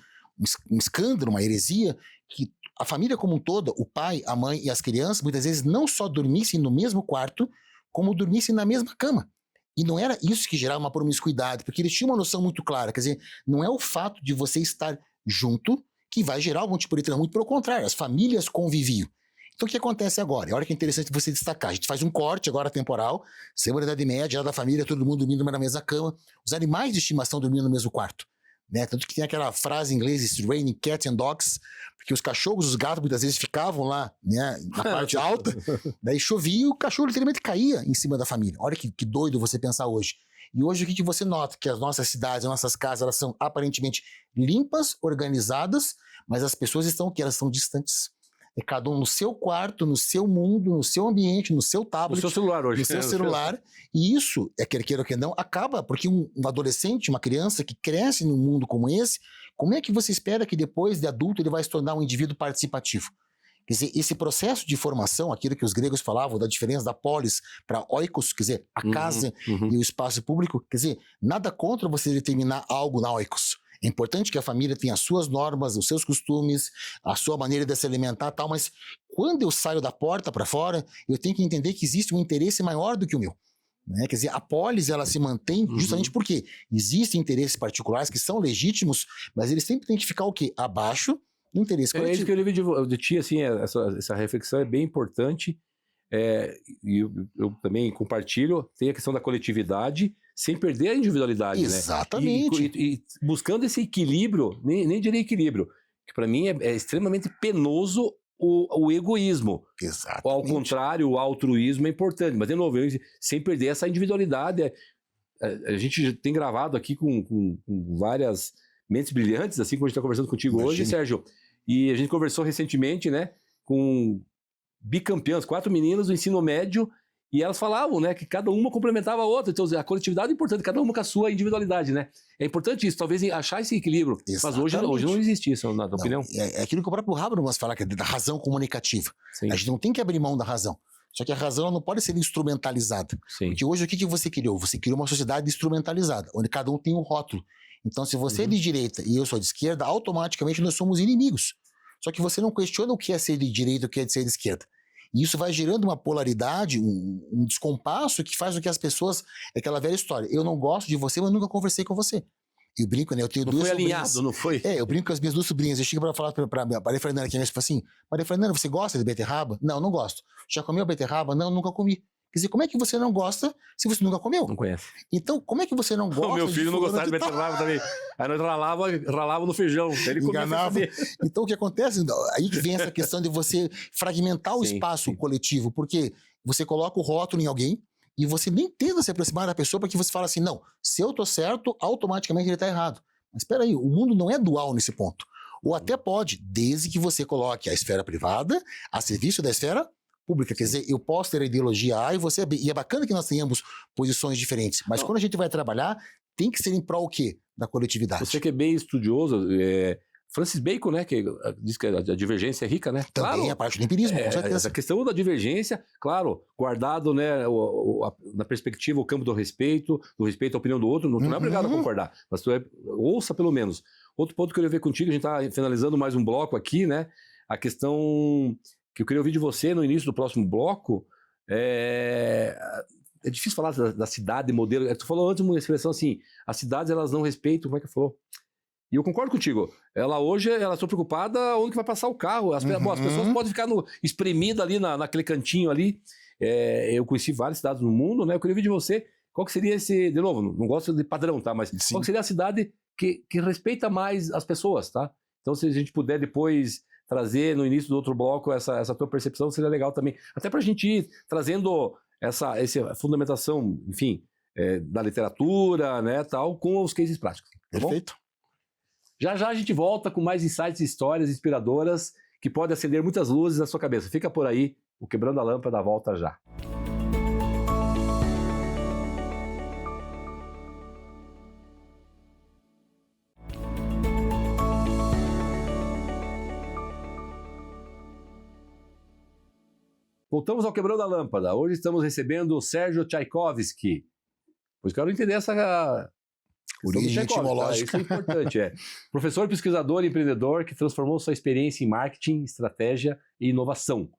um escândalo, uma heresia, que a família como um todo, o pai, a mãe e as crianças, muitas vezes não só dormissem no mesmo quarto, como dormissem na mesma cama. E não era isso que gerava uma promiscuidade, porque eles tinham uma noção muito clara, quer dizer, não é o fato de você estar junto que vai gerar algum tipo de trama, muito pelo contrário, as famílias conviviam. Então o que acontece agora? Olha que é interessante você destacar, a gente faz um corte agora temporal, semana da Idade Média, da família, todo mundo dormindo na mesma cama, os animais de estimação dormindo no mesmo quarto. Né? Tanto que tem aquela frase em inglês, it's raining cats and dogs, porque os cachorros, os gatos muitas vezes ficavam lá, né, na parte alta, daí chovia e o cachorro literalmente caía em cima da família. Olha que doido você pensar hoje. E hoje o que você nota? Que as nossas cidades, as nossas casas, elas são aparentemente limpas, organizadas, mas as pessoas estão o quê? Elas são distantes. É cada um no seu quarto, no seu mundo, no seu ambiente, no seu tablet. No seu celular hoje. No seu celular. E isso, quer queira ou quer não, acaba, porque um adolescente, uma criança que cresce num mundo como esse, como é que você espera que depois de adulto ele vai se tornar um indivíduo participativo? Quer dizer, esse processo de formação, aquilo que os gregos falavam da diferença da polis para oikos, quer dizer, a casa e o espaço público, quer dizer, nada contra você determinar algo na oikos. É importante que a família tenha as suas normas, os seus costumes, a sua maneira de se alimentar e tal, mas quando eu saio da porta para fora, eu tenho que entender que existe um interesse maior do que o meu. Né? Quer dizer, a polis ela se mantém justamente porque existem interesses particulares que são legítimos, mas eles sempre têm que ficar o quê? Abaixo do interesse coletivo. É isso que eu li de ti, assim, essa reflexão é bem importante, e eu também compartilho, tem a questão da coletividade, sem perder a individualidade. Exatamente. Né? E buscando esse equilíbrio, nem diria equilíbrio, que para mim é extremamente penoso o egoísmo. Exatamente. Ao contrário, o altruísmo é importante, mas de novo, sem perder essa individualidade. A gente tem gravado aqui com várias mentes brilhantes, assim como a gente está conversando contigo hoje, Sérgio, e a gente conversou recentemente, né, com bicampeãs, 4 meninas do ensino médio, e elas falavam, né, que cada uma complementava a outra. Então a coletividade é importante, cada uma com a sua individualidade, né? É importante isso, talvez achar esse equilíbrio. Exatamente. Mas hoje não existe isso, na tua opinião? É aquilo que o próprio Habermas fala, que é da razão comunicativa. Sim. A gente não tem que abrir mão da razão. Só que a razão não pode ser instrumentalizada. Sim. Porque hoje o que você criou? Você criou uma sociedade instrumentalizada, onde cada um tem um rótulo. Então, se você é de direita e eu sou de esquerda, automaticamente nós somos inimigos. Só que você não questiona o que é ser de direita e o que é ser de esquerda. E isso vai gerando uma polaridade, um descompasso que faz com que as pessoas... É aquela velha história. Eu não gosto de você, mas nunca conversei com você. Eu brinco, né? Eu tenho duas sobrinhas. Não foi alinhado, não foi? Eu brinco com as minhas 2 sobrinhas. Eu chego para falar para Maria Fernanda, que é assim, Maria Fernanda, você gosta de beterraba? Não, não gosto. Já comeu beterraba? Não, nunca comi. Quer dizer, como é que você não gosta se você nunca comeu? Não conhece. Então, como é que você não gosta? O meu filho não gostava de beterraba também. Aí nós ralava no feijão. Ele enganava. Então, o que acontece? Aí que vem essa questão de você fragmentar o espaço coletivo, porque você coloca o rótulo em alguém e você nem tenta se aproximar da pessoa para que você fale assim, não, se eu tô certo, automaticamente ele está errado. Mas espera aí, o mundo não é dual nesse ponto. Ou até pode, desde que você coloque a esfera privada a serviço da esfera pública. Quer dizer, eu posso ter a ideologia A e você é B. E é bacana que nós tenhamos posições diferentes. Mas quando a gente vai trabalhar, tem que ser em prol o quê? Da coletividade. Você que é bem estudioso, Francis Bacon, né, que diz que a divergência é rica, né? Também Claro, a parte do empirismo, com certeza. essa questão da divergência, claro, guardado, né, na perspectiva, o campo do respeito à opinião do outro, tu não é obrigado a concordar, mas ouça pelo menos. Outro ponto que eu queria ver contigo, a gente está finalizando mais um bloco aqui, né, a questão que eu queria ouvir de você no início do próximo bloco, é difícil falar da cidade modelo, tu falou antes uma expressão assim, as cidades elas não respeitam, como é que falou? E eu concordo contigo. Ela hoje, ela está preocupada onde que vai passar o carro. As pessoas podem ficar espremidas ali naquele cantinho ali. Eu conheci várias cidades no mundo, né? Eu queria ver de você qual que seria esse... De novo, não gosto de padrão, tá? Mas Sim. qual que seria a cidade que respeita mais as pessoas, tá? Então, se a gente puder depois trazer no início do outro bloco essa tua percepção, seria legal também. Até para a gente ir trazendo essa fundamentação, enfim, da literatura, né, tal, com os cases práticos. Tá bom? Perfeito. Já já a gente volta com mais insights e histórias inspiradoras que podem acender muitas luzes na sua cabeça. Fica por aí, o Quebrando a Lâmpada volta já. Voltamos ao Quebrando a Lâmpada. Hoje estamos recebendo o Sérgio Tchaikovsky. Pois quero entender essa... Origem etimológica. Isso é importante, Professor, pesquisador e empreendedor que transformou sua experiência em marketing, estratégia e inovação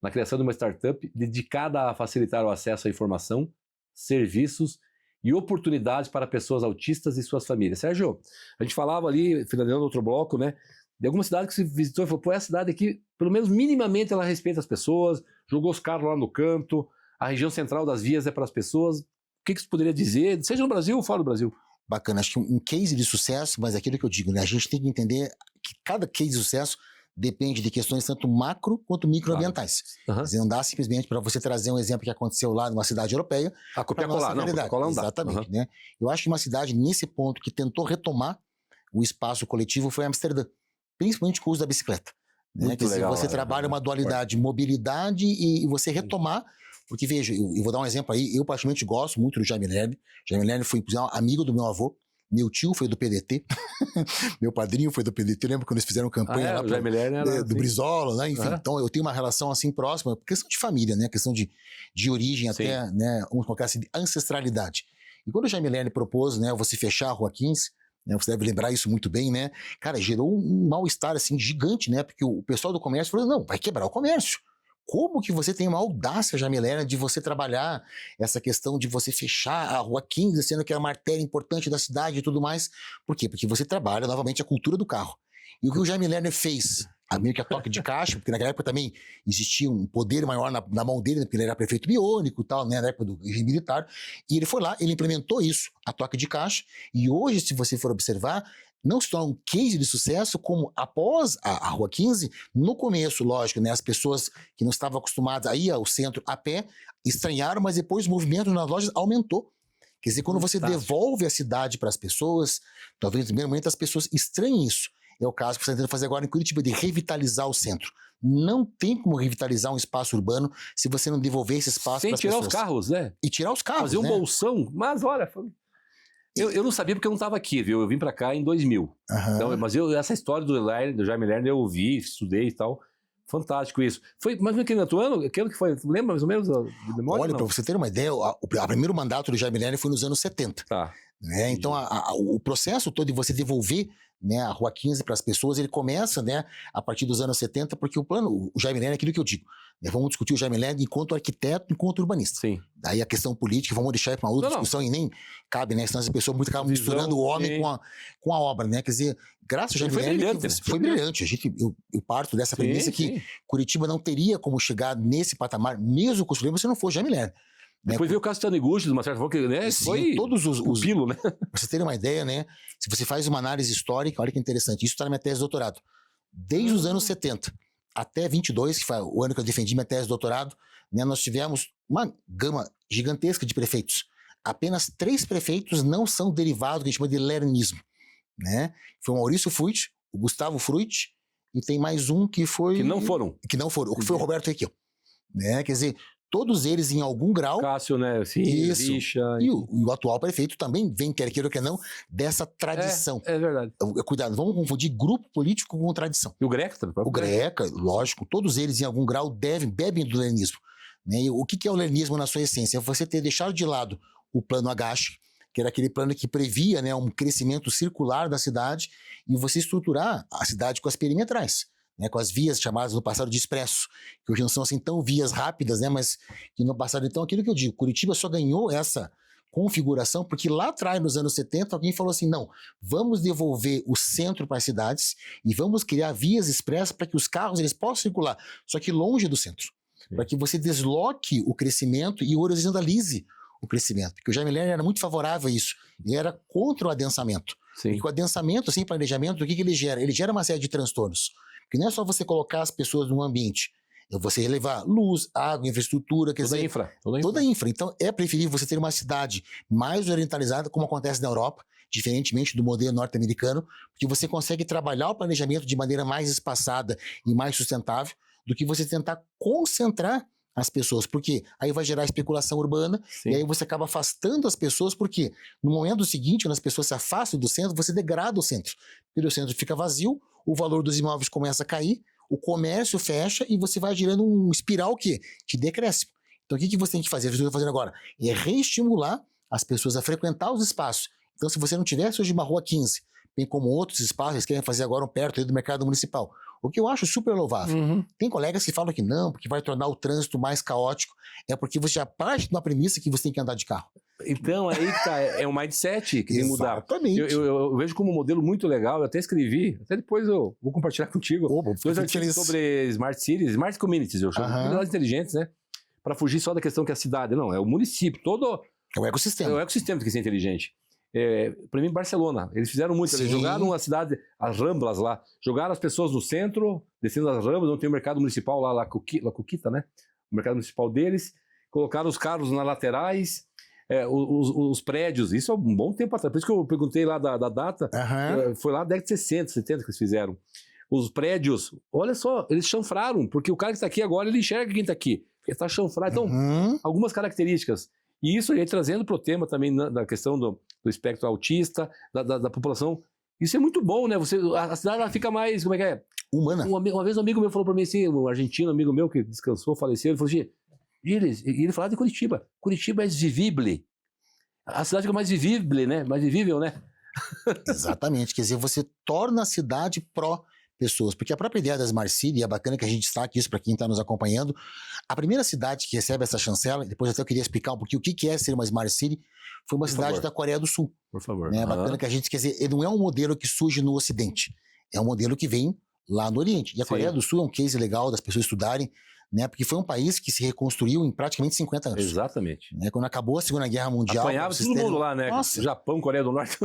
na criação de uma startup dedicada a facilitar o acesso à informação, serviços e oportunidades para pessoas autistas e suas famílias. Sérgio, a gente falava ali, finalizando outro bloco, né, de alguma cidade que você visitou e falou, pô, essa cidade aqui, pelo menos minimamente ela respeita as pessoas, jogou os carros lá no canto, a região central das vias é para as pessoas. O que você poderia dizer, seja no Brasil ou fora do Brasil? Bacana, acho que um case de sucesso, mas é aquilo que eu digo, né? A gente tem que entender que cada case de sucesso depende de questões tanto macro quanto microambientais. Claro. Quer dizer, não dá simplesmente para você trazer um exemplo que aconteceu lá numa cidade europeia. A copiar colar, não, copiar colar não dá. Exatamente, né? Eu acho que uma cidade, nesse ponto, que tentou retomar o espaço coletivo foi Amsterdã, principalmente com o uso da bicicleta. Né? Quer dizer, legal, você trabalha uma dualidade, mobilidade e você retomar. Porque, veja, eu vou dar um exemplo aí, eu particularmente gosto muito do Jaime Lerner. Jaime Lerner foi amigo do meu avô, meu tio foi do PDT, meu padrinho foi do PDT, lembra quando eles fizeram campanha lá do Brizola, né? Enfim, então eu tenho uma relação assim próxima, questão de família, né? Questão de origem até, né? Vamos colocar assim, de ancestralidade. E quando o Jaime Lerner propôs, né, você fechar a Rua 15, né, você deve lembrar isso muito bem, né? Cara, gerou um mal-estar assim gigante, né? Porque o pessoal do comércio falou, não, vai quebrar o comércio. Como que você tem uma audácia, Jaime Lerner, de você trabalhar essa questão de você fechar a Rua 15, sendo que é uma artéria importante da cidade e tudo mais? Por quê? Porque você trabalha novamente a cultura do carro. E o que o Jaime Lerner fez, meio que a toque de caixa, porque naquela época também existia um poder maior na mão dele, porque ele era prefeito biônico e tal, né, na época do regime militar, e ele foi lá, ele implementou isso, a toque de caixa, e hoje, se você for observar, não se torna um case de sucesso como após a Rua 15, no começo, lógico, né, as pessoas que não estavam acostumadas a ir ao centro a pé estranharam, mas depois o movimento nas lojas aumentou. Quer dizer, quando você devolve a cidade para as pessoas, talvez no primeiro momento as pessoas estranhem isso. É o caso que você está tentando fazer agora em Curitiba, de revitalizar o centro. Não tem como revitalizar um espaço urbano se você não devolver esse espaço para as pessoas. Sem tirar os carros, né? E tirar os carros, fazer um bolsão, mas olha... Eu não sabia porque eu não estava aqui, viu? Eu vim para cá em 2000. Então, mas do Jaime Lerner, eu ouvi, estudei e tal. Fantástico isso. Foi, mas que ano? Que ano que foi? Lembra mais ou menos de memória? Olha, para você ter uma ideia, o primeiro mandato do Jaime Lerner foi nos anos 70. Tá. Né? Então, o processo todo de você devolver, né, a Rua 15 para as pessoas, ele começa, né, a partir dos anos 70, porque o Jaime Lerner é aquilo que eu digo. Né, vamos discutir o Jaime Lerner enquanto arquiteto, enquanto urbanista. Sim. Daí a questão política, vamos deixar para uma outra discussão e nem cabe, né? Senão as pessoas muito acabam misturando o homem com a obra, né? Quer dizer, graças ao Jaime Lerner, foi brilhante. Eu parto dessa premissa que Curitiba não teria como chegar nesse patamar, mesmo construindo, se não for Jaime Lerner. Depois veio o caso Taniguchi, de uma certa forma, que, né, sim, foi todos os pilo, né? Pra você ter uma ideia, né? Se você faz uma análise histórica, olha que interessante, isso está na minha tese de doutorado. Desde os anos 70 até 22, que foi o ano que eu defendi minha tese de doutorado, né, nós tivemos uma gama gigantesca de prefeitos. Apenas 3 prefeitos não são derivados do que a gente chama de lernismo. Né? Foi o Maurício Fruit, o Gustavo Fruit, e tem mais um que foi... Que não foram. O que foi o Roberto Requião. Né? Quer dizer, todos eles em algum grau. Cássio, né? Sim, Isso. Richa. E o atual prefeito também vem, quer queira ou quer não, dessa tradição. É verdade. Cuidado, vamos confundir grupo político com tradição. E o Greco também. O Greca, lógico, todos eles em algum grau bebem do leninismo. Né? E o que é o leninismo na sua essência? É você ter deixado de lado o plano Agache, que era aquele plano que previa, né, um crescimento circular da cidade, e você estruturar a cidade com as perimetrais, né, com as vias chamadas no passado de expresso, que hoje não são assim tão vias rápidas, né, mas que no passado, então, aquilo que eu digo, Curitiba só ganhou essa configuração porque lá atrás, nos anos 70, alguém falou assim, não, vamos devolver o centro para as cidades e vamos criar vias expressas para que os carros eles possam circular, só que longe do centro, para que você desloque o crescimento e horizontalize o crescimento, porque o Jaime Lerner era muito favorável a isso, ele era contra o adensamento. Sim. Porque o adensamento, sem planejamento, o que ele gera? Ele gera uma série de transtornos, porque não é só você colocar as pessoas num ambiente, é você levar luz, água, infraestrutura, quer Toda dizer, infra. toda a infra. Então é preferível você ter uma cidade mais orientalizada, como acontece na Europa, diferentemente do modelo norte-americano, porque você consegue trabalhar o planejamento de maneira mais espaçada e mais sustentável, do que você tentar concentrar as pessoas, porque aí vai gerar especulação urbana. Sim. E aí você acaba afastando as pessoas, porque no momento seguinte, quando as pessoas se afastam do centro, você degrada o centro, porque o centro fica vazio, o valor dos imóveis começa a cair, o comércio fecha e você vai gerando um espiral que te decresce. Então o que você tem que fazer? O que eu estou fazendo agora é reestimular as pessoas a frequentar os espaços. Então se você não tivesse hoje uma rua 15, bem como outros espaços, eles querem fazer agora um perto aí do mercado municipal, o que eu acho super louvável. Tem colegas que falam que não, porque vai tornar o trânsito mais caótico, é porque você já parte de uma premissa que você tem que andar de carro. Então, aí que tá, é um mindset que tem que mudar. Exatamente. Eu vejo como um modelo muito legal, eu até escrevi, até depois eu vou compartilhar contigo, dois artigos sobre Smart Cities, Smart Communities, eu chamo, comunidades inteligentes, né? Para fugir só da questão que é a cidade, não, é o município, todo... É o ecossistema. É o ecossistema que tem que ser inteligente. Para mim, Barcelona, eles fizeram muito, eles jogaram a cidade, as Ramblas lá, jogaram as pessoas no centro, descendo as Ramblas, onde tem o mercado municipal lá, La Cuquita, né? O mercado municipal deles, colocaram os carros nas laterais, os prédios, isso há um bom tempo atrás, por isso que eu perguntei lá da data, foi lá na década de 60, 70 que eles fizeram. Os prédios, olha só, eles chanfraram, porque o cara que está aqui agora, ele enxerga quem está aqui, porque está chanfrado. Então, algumas características. E isso aí trazendo para o tema também da questão do espectro autista, da população. Isso é muito bom, né? A cidade ela fica mais, como é que é? Humana. Uma vez um amigo meu falou para mim assim, um argentino amigo meu que descansou, faleceu, ele falou assim, ele falava de Curitiba. Curitiba é vivível. A cidade fica mais vivível, né? Mais vivível, né? Exatamente. Quer dizer, você torna a cidade pró-pessoas. Porque a própria ideia das Smart City, é bacana que a gente destaque isso para quem está nos acompanhando. A primeira cidade que recebe essa chancela, depois até eu queria explicar um pouquinho o que é ser uma Smart City, foi uma cidade da Coreia do Sul. Por favor. Né? Bacana que a gente, quer dizer, ele não é um modelo que surge no Ocidente, é um modelo que vem lá no Oriente. E a Coreia do Sul é um case legal das pessoas estudarem, né? Porque foi um país que se reconstruiu em praticamente 50 anos. Exatamente. Né? Quando acabou a Segunda Guerra Mundial... Apanhava todo mundo lá, né? Nossa. Japão, Coreia do Norte.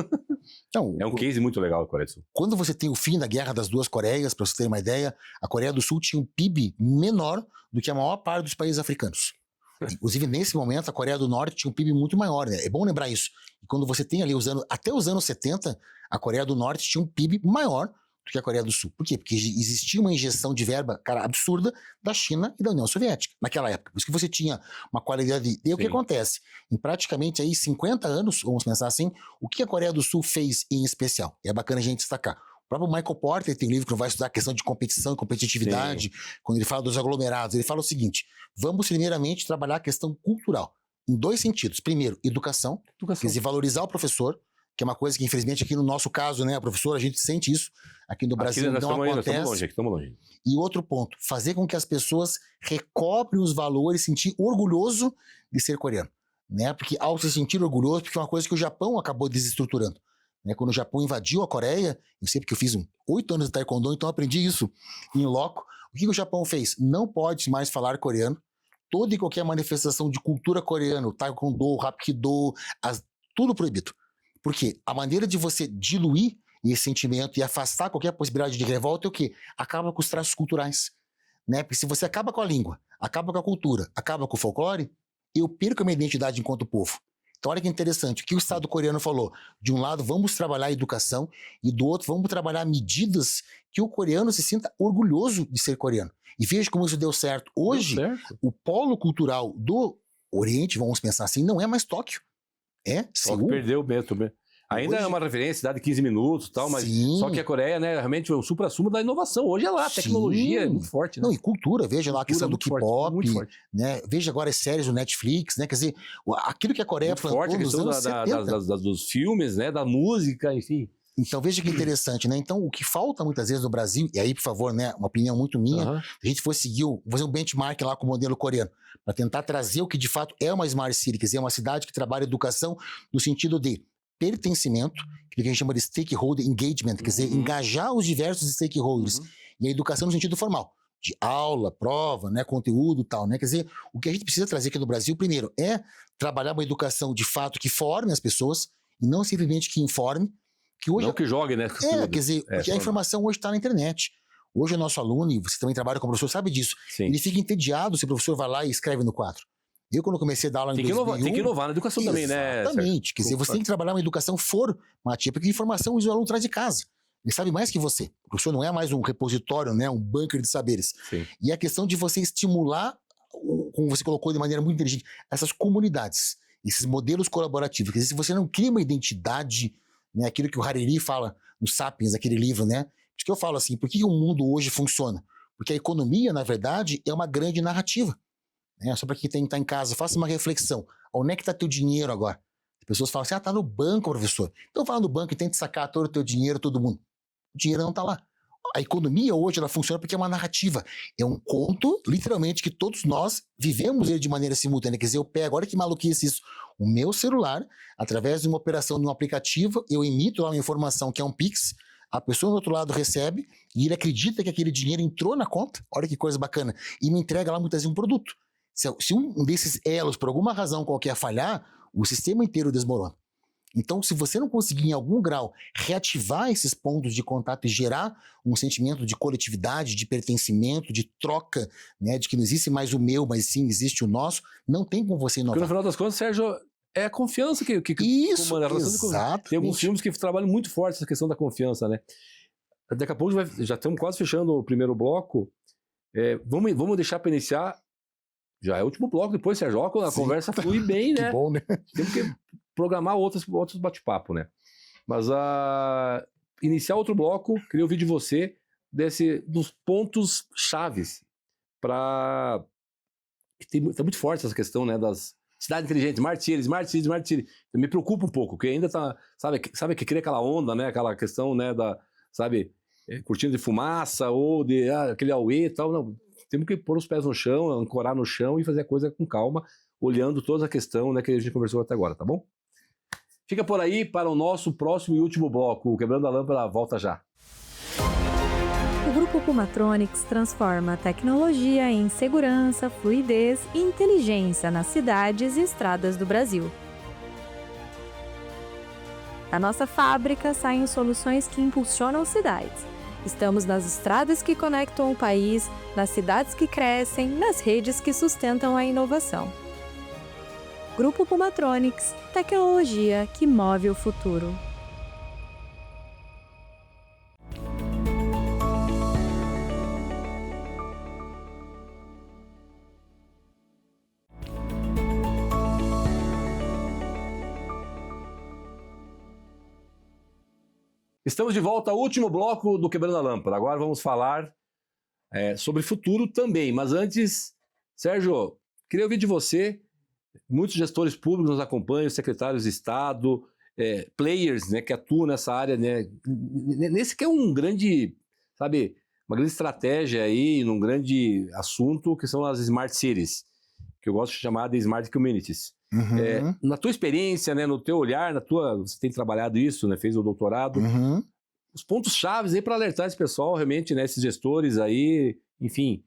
Então, é um case muito legal a Coreia do Sul. Quando você tem o fim da Guerra das Duas Coreias, para você ter uma ideia, a Coreia do Sul tinha um PIB menor do que a maior parte dos países africanos. Inclusive, nesse momento, a Coreia do Norte tinha um PIB muito maior. Né? É bom lembrar isso. E quando você tem ali até os anos 70, a Coreia do Norte tinha um PIB maior do que a Coreia do Sul. Por quê? Porque existia uma injeção de verba, cara, absurda da China e da União Soviética, naquela época. Por isso que você tinha uma qualidade de... E o que acontece? Em praticamente aí 50 anos, vamos pensar assim, o que a Coreia do Sul fez em especial? E é bacana a gente destacar. O próprio Michael Porter tem um livro que vai estudar a questão de competição e competitividade. Quando ele fala dos aglomerados, ele fala o seguinte, vamos primeiramente trabalhar a questão cultural, em dois sentidos. Primeiro, educação. Quer dizer, valorizar o professor, que é uma coisa que, infelizmente, aqui no nosso caso, né, a professora, a gente sente isso, aqui no Brasil não acontece. Estamos longe. E outro ponto, fazer com que as pessoas recobrem os valores, sentir orgulhoso de ser coreano. Né? Porque ao se sentir orgulhoso, porque é uma coisa que o Japão acabou desestruturando. Né? Quando o Japão invadiu a Coreia, eu sei porque eu fiz 8 anos de taekwondo, então eu aprendi isso em loco. O que o Japão fez? Não pode mais falar coreano. Toda e qualquer manifestação de cultura coreana, taekwondo, hapkido, tudo proibido. Porque a maneira de você diluir esse sentimento e afastar qualquer possibilidade de revolta é o quê? Acaba com os traços culturais. Né? Porque se você acaba com a língua, acaba com a cultura, acaba com o folclore, eu perco a minha identidade enquanto povo. Então, olha que interessante. O que o Estado coreano falou? De um lado, vamos trabalhar a educação, e do outro, vamos trabalhar medidas que o coreano se sinta orgulhoso de ser coreano. E veja como isso deu certo. Hoje, o polo cultural do Oriente, vamos pensar assim, não é mais Tóquio. É Seul. Perdeu mesmo. Ainda Hoje... é uma referência, cidade de 15 minutos e tal, mas só que a Coreia, né, realmente é o supra-sumo da inovação. Hoje é lá, a tecnologia é muito forte, né? Não, e cultura, veja lá a questão do K-pop, né? Veja agora as séries do Netflix, né? Quer dizer, aquilo que a Coreia muito forte, a questão dos filmes, né, da música, enfim. Então, veja que interessante, né? Então, o que falta muitas vezes no Brasil, e aí, por favor, né, uma opinião muito minha, a gente for seguir, fazer um benchmark lá com o modelo coreano, para tentar trazer o que de fato é uma Smart City, quer dizer, uma cidade que trabalha educação no sentido de pertencimento, que a gente chama de stakeholder engagement, quer dizer, engajar os diversos stakeholders, e a educação no sentido formal, de aula, prova, né, conteúdo e tal, né? Quer dizer, o que a gente precisa trazer aqui no Brasil, primeiro, é trabalhar uma educação de fato que forme as pessoas, e não simplesmente que informe, que hoje... Não que jogue, né? Quer dizer, porque a informação hoje está na internet. Hoje o nosso aluno, e você também trabalha como professor, sabe disso, ele fica entediado se o professor vai lá e escreve no quadro. Eu, quando comecei a dar aula em 2001... Tem que inovar na educação também, né? Exatamente. Quer dizer, você tem que trabalhar uma educação formativa, porque informação o aluno traz de casa. Ele sabe mais que você. O professor não é mais um repositório, né? Um bunker de saberes. Sim. E a questão de você estimular, como você colocou de maneira muito inteligente, essas comunidades, esses modelos colaborativos. Quer dizer, se você não cria uma identidade, né? Aquilo que o Hariri fala no Sapiens, aquele livro, né? Por que eu falo assim, por que o mundo hoje funciona? Porque a economia, na verdade, é uma grande narrativa. Só para quem está em casa, faça uma reflexão. Onde é que está teu dinheiro agora? As pessoas falam assim, tá no banco, professor. Então vai no banco e tenta sacar todo o teu dinheiro, todo mundo. O dinheiro não está lá. A economia hoje, ela funciona porque é uma narrativa. É um conto, literalmente, que todos nós vivemos ele de maneira simultânea. Quer dizer, eu pego, olha que maluquice isso, o meu celular, através de uma operação de um aplicativo, eu emito lá uma informação que é um Pix, a pessoa do outro lado recebe e ele acredita que aquele dinheiro entrou na conta, olha que coisa bacana, e me entrega lá muitas vezes um produto. Se um desses elos, por alguma razão qualquer, falhar, o sistema inteiro desmorona. Então, se você não conseguir, em algum grau, reativar esses pontos de contato e gerar um sentimento de coletividade, de pertencimento, de troca, né, de que não existe mais o meu, mas sim existe o nosso, não tem como você inovar. Porque no final das contas, Sérgio, é a confiança que isso, comanda a relação de... Tem alguns filmes que trabalham muito forte essa questão da confiança, né? Daqui a pouco já estamos quase fechando o primeiro bloco. Vamos deixar para iniciar. Já é o último bloco, depois, Sérgio, a conversa flui bem, né? Que bom, né? Temos que programar outros bate-papo, né? Mas iniciar outro bloco, queria ouvir de você dos pontos chaves para... Está muito forte essa questão, né, das cidades inteligentes, Smart City. Eu me preocupa um pouco, porque ainda tá, sabe que cria aquela onda, né, aquela questão, né, cortina de fumaça ou aquele auê e tal, não... Temos que pôr os pés no chão, ancorar no chão e fazer a coisa com calma, olhando toda a questão, né, que a gente conversou até agora, tá bom? Fica por aí para o nosso próximo e último bloco. O Quebrando a Lâmpada volta já. O Grupo Pumatronics transforma a tecnologia em segurança, fluidez e inteligência nas cidades e estradas do Brasil. Da nossa fábrica saem soluções que impulsionam cidades. Estamos nas estradas que conectam o país, nas cidades que crescem, nas redes que sustentam a inovação. Grupo Pumatronics, tecnologia que move o futuro. Estamos de volta ao último bloco do Quebrando a Lâmpada. Agora vamos falar sobre futuro também. Mas antes, Sérgio, queria ouvir de você. Muitos gestores públicos nos acompanham, secretários de Estado, players, né, que atuam nessa área, né, nesse que é um grande, uma grande estratégia aí, num grande assunto, que são as Smart Cities, que eu gosto de chamar de Smart Communities. Uhum. Na tua experiência, né, no teu olhar, você tem trabalhado isso, né, fez o doutorado, os pontos chaves aí para alertar esse pessoal, realmente, né, esses gestores aí, enfim,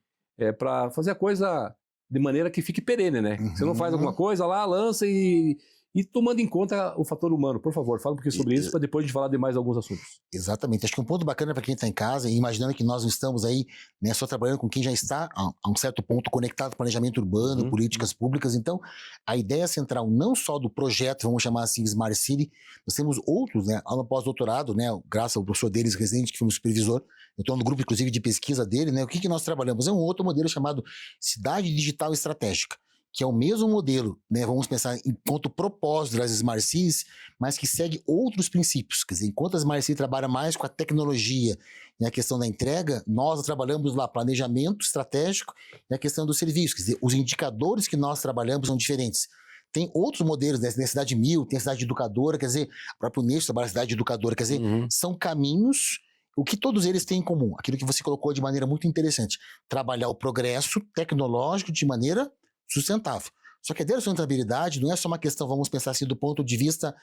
para fazer a coisa de maneira que fique perene, né? Você não faz alguma coisa lá, lança e E tomando em conta o fator humano, por favor, fala um pouquinho sobre isso para depois a gente falar de mais alguns assuntos. Exatamente. Acho que um ponto bacana para quem está em casa, e imaginando que nós não estamos aí, né, só trabalhando com quem já está a um certo ponto conectado com planejamento urbano, políticas públicas. Então, a ideia central não só do projeto, vamos chamar assim, Smart City, nós temos outros, né, aula pós-doutorado, né, graças ao professor deles, residente, que foi um supervisor, eu estou no grupo, inclusive, de pesquisa dele, né, o que nós trabalhamos? É um outro modelo chamado Cidade Digital Estratégica, que é o mesmo modelo, né, vamos pensar enquanto propósito das Smart Cities, mas que segue outros princípios. Quer dizer, enquanto a Smart City trabalha mais com a tecnologia e a questão da entrega, nós trabalhamos lá planejamento estratégico e a questão dos serviços. Quer dizer, os indicadores que nós trabalhamos são diferentes. Tem outros modelos, né, tem a cidade 1000, tem a cidade educadora, quer dizer, o próprio Unesco trabalha a cidade educadora, quer dizer, são caminhos. O que todos eles têm em comum? Aquilo que você colocou de maneira muito interessante, trabalhar o progresso tecnológico de maneira sustentável. Só que a sustentabilidade não é só uma questão, vamos pensar assim, do ponto de vista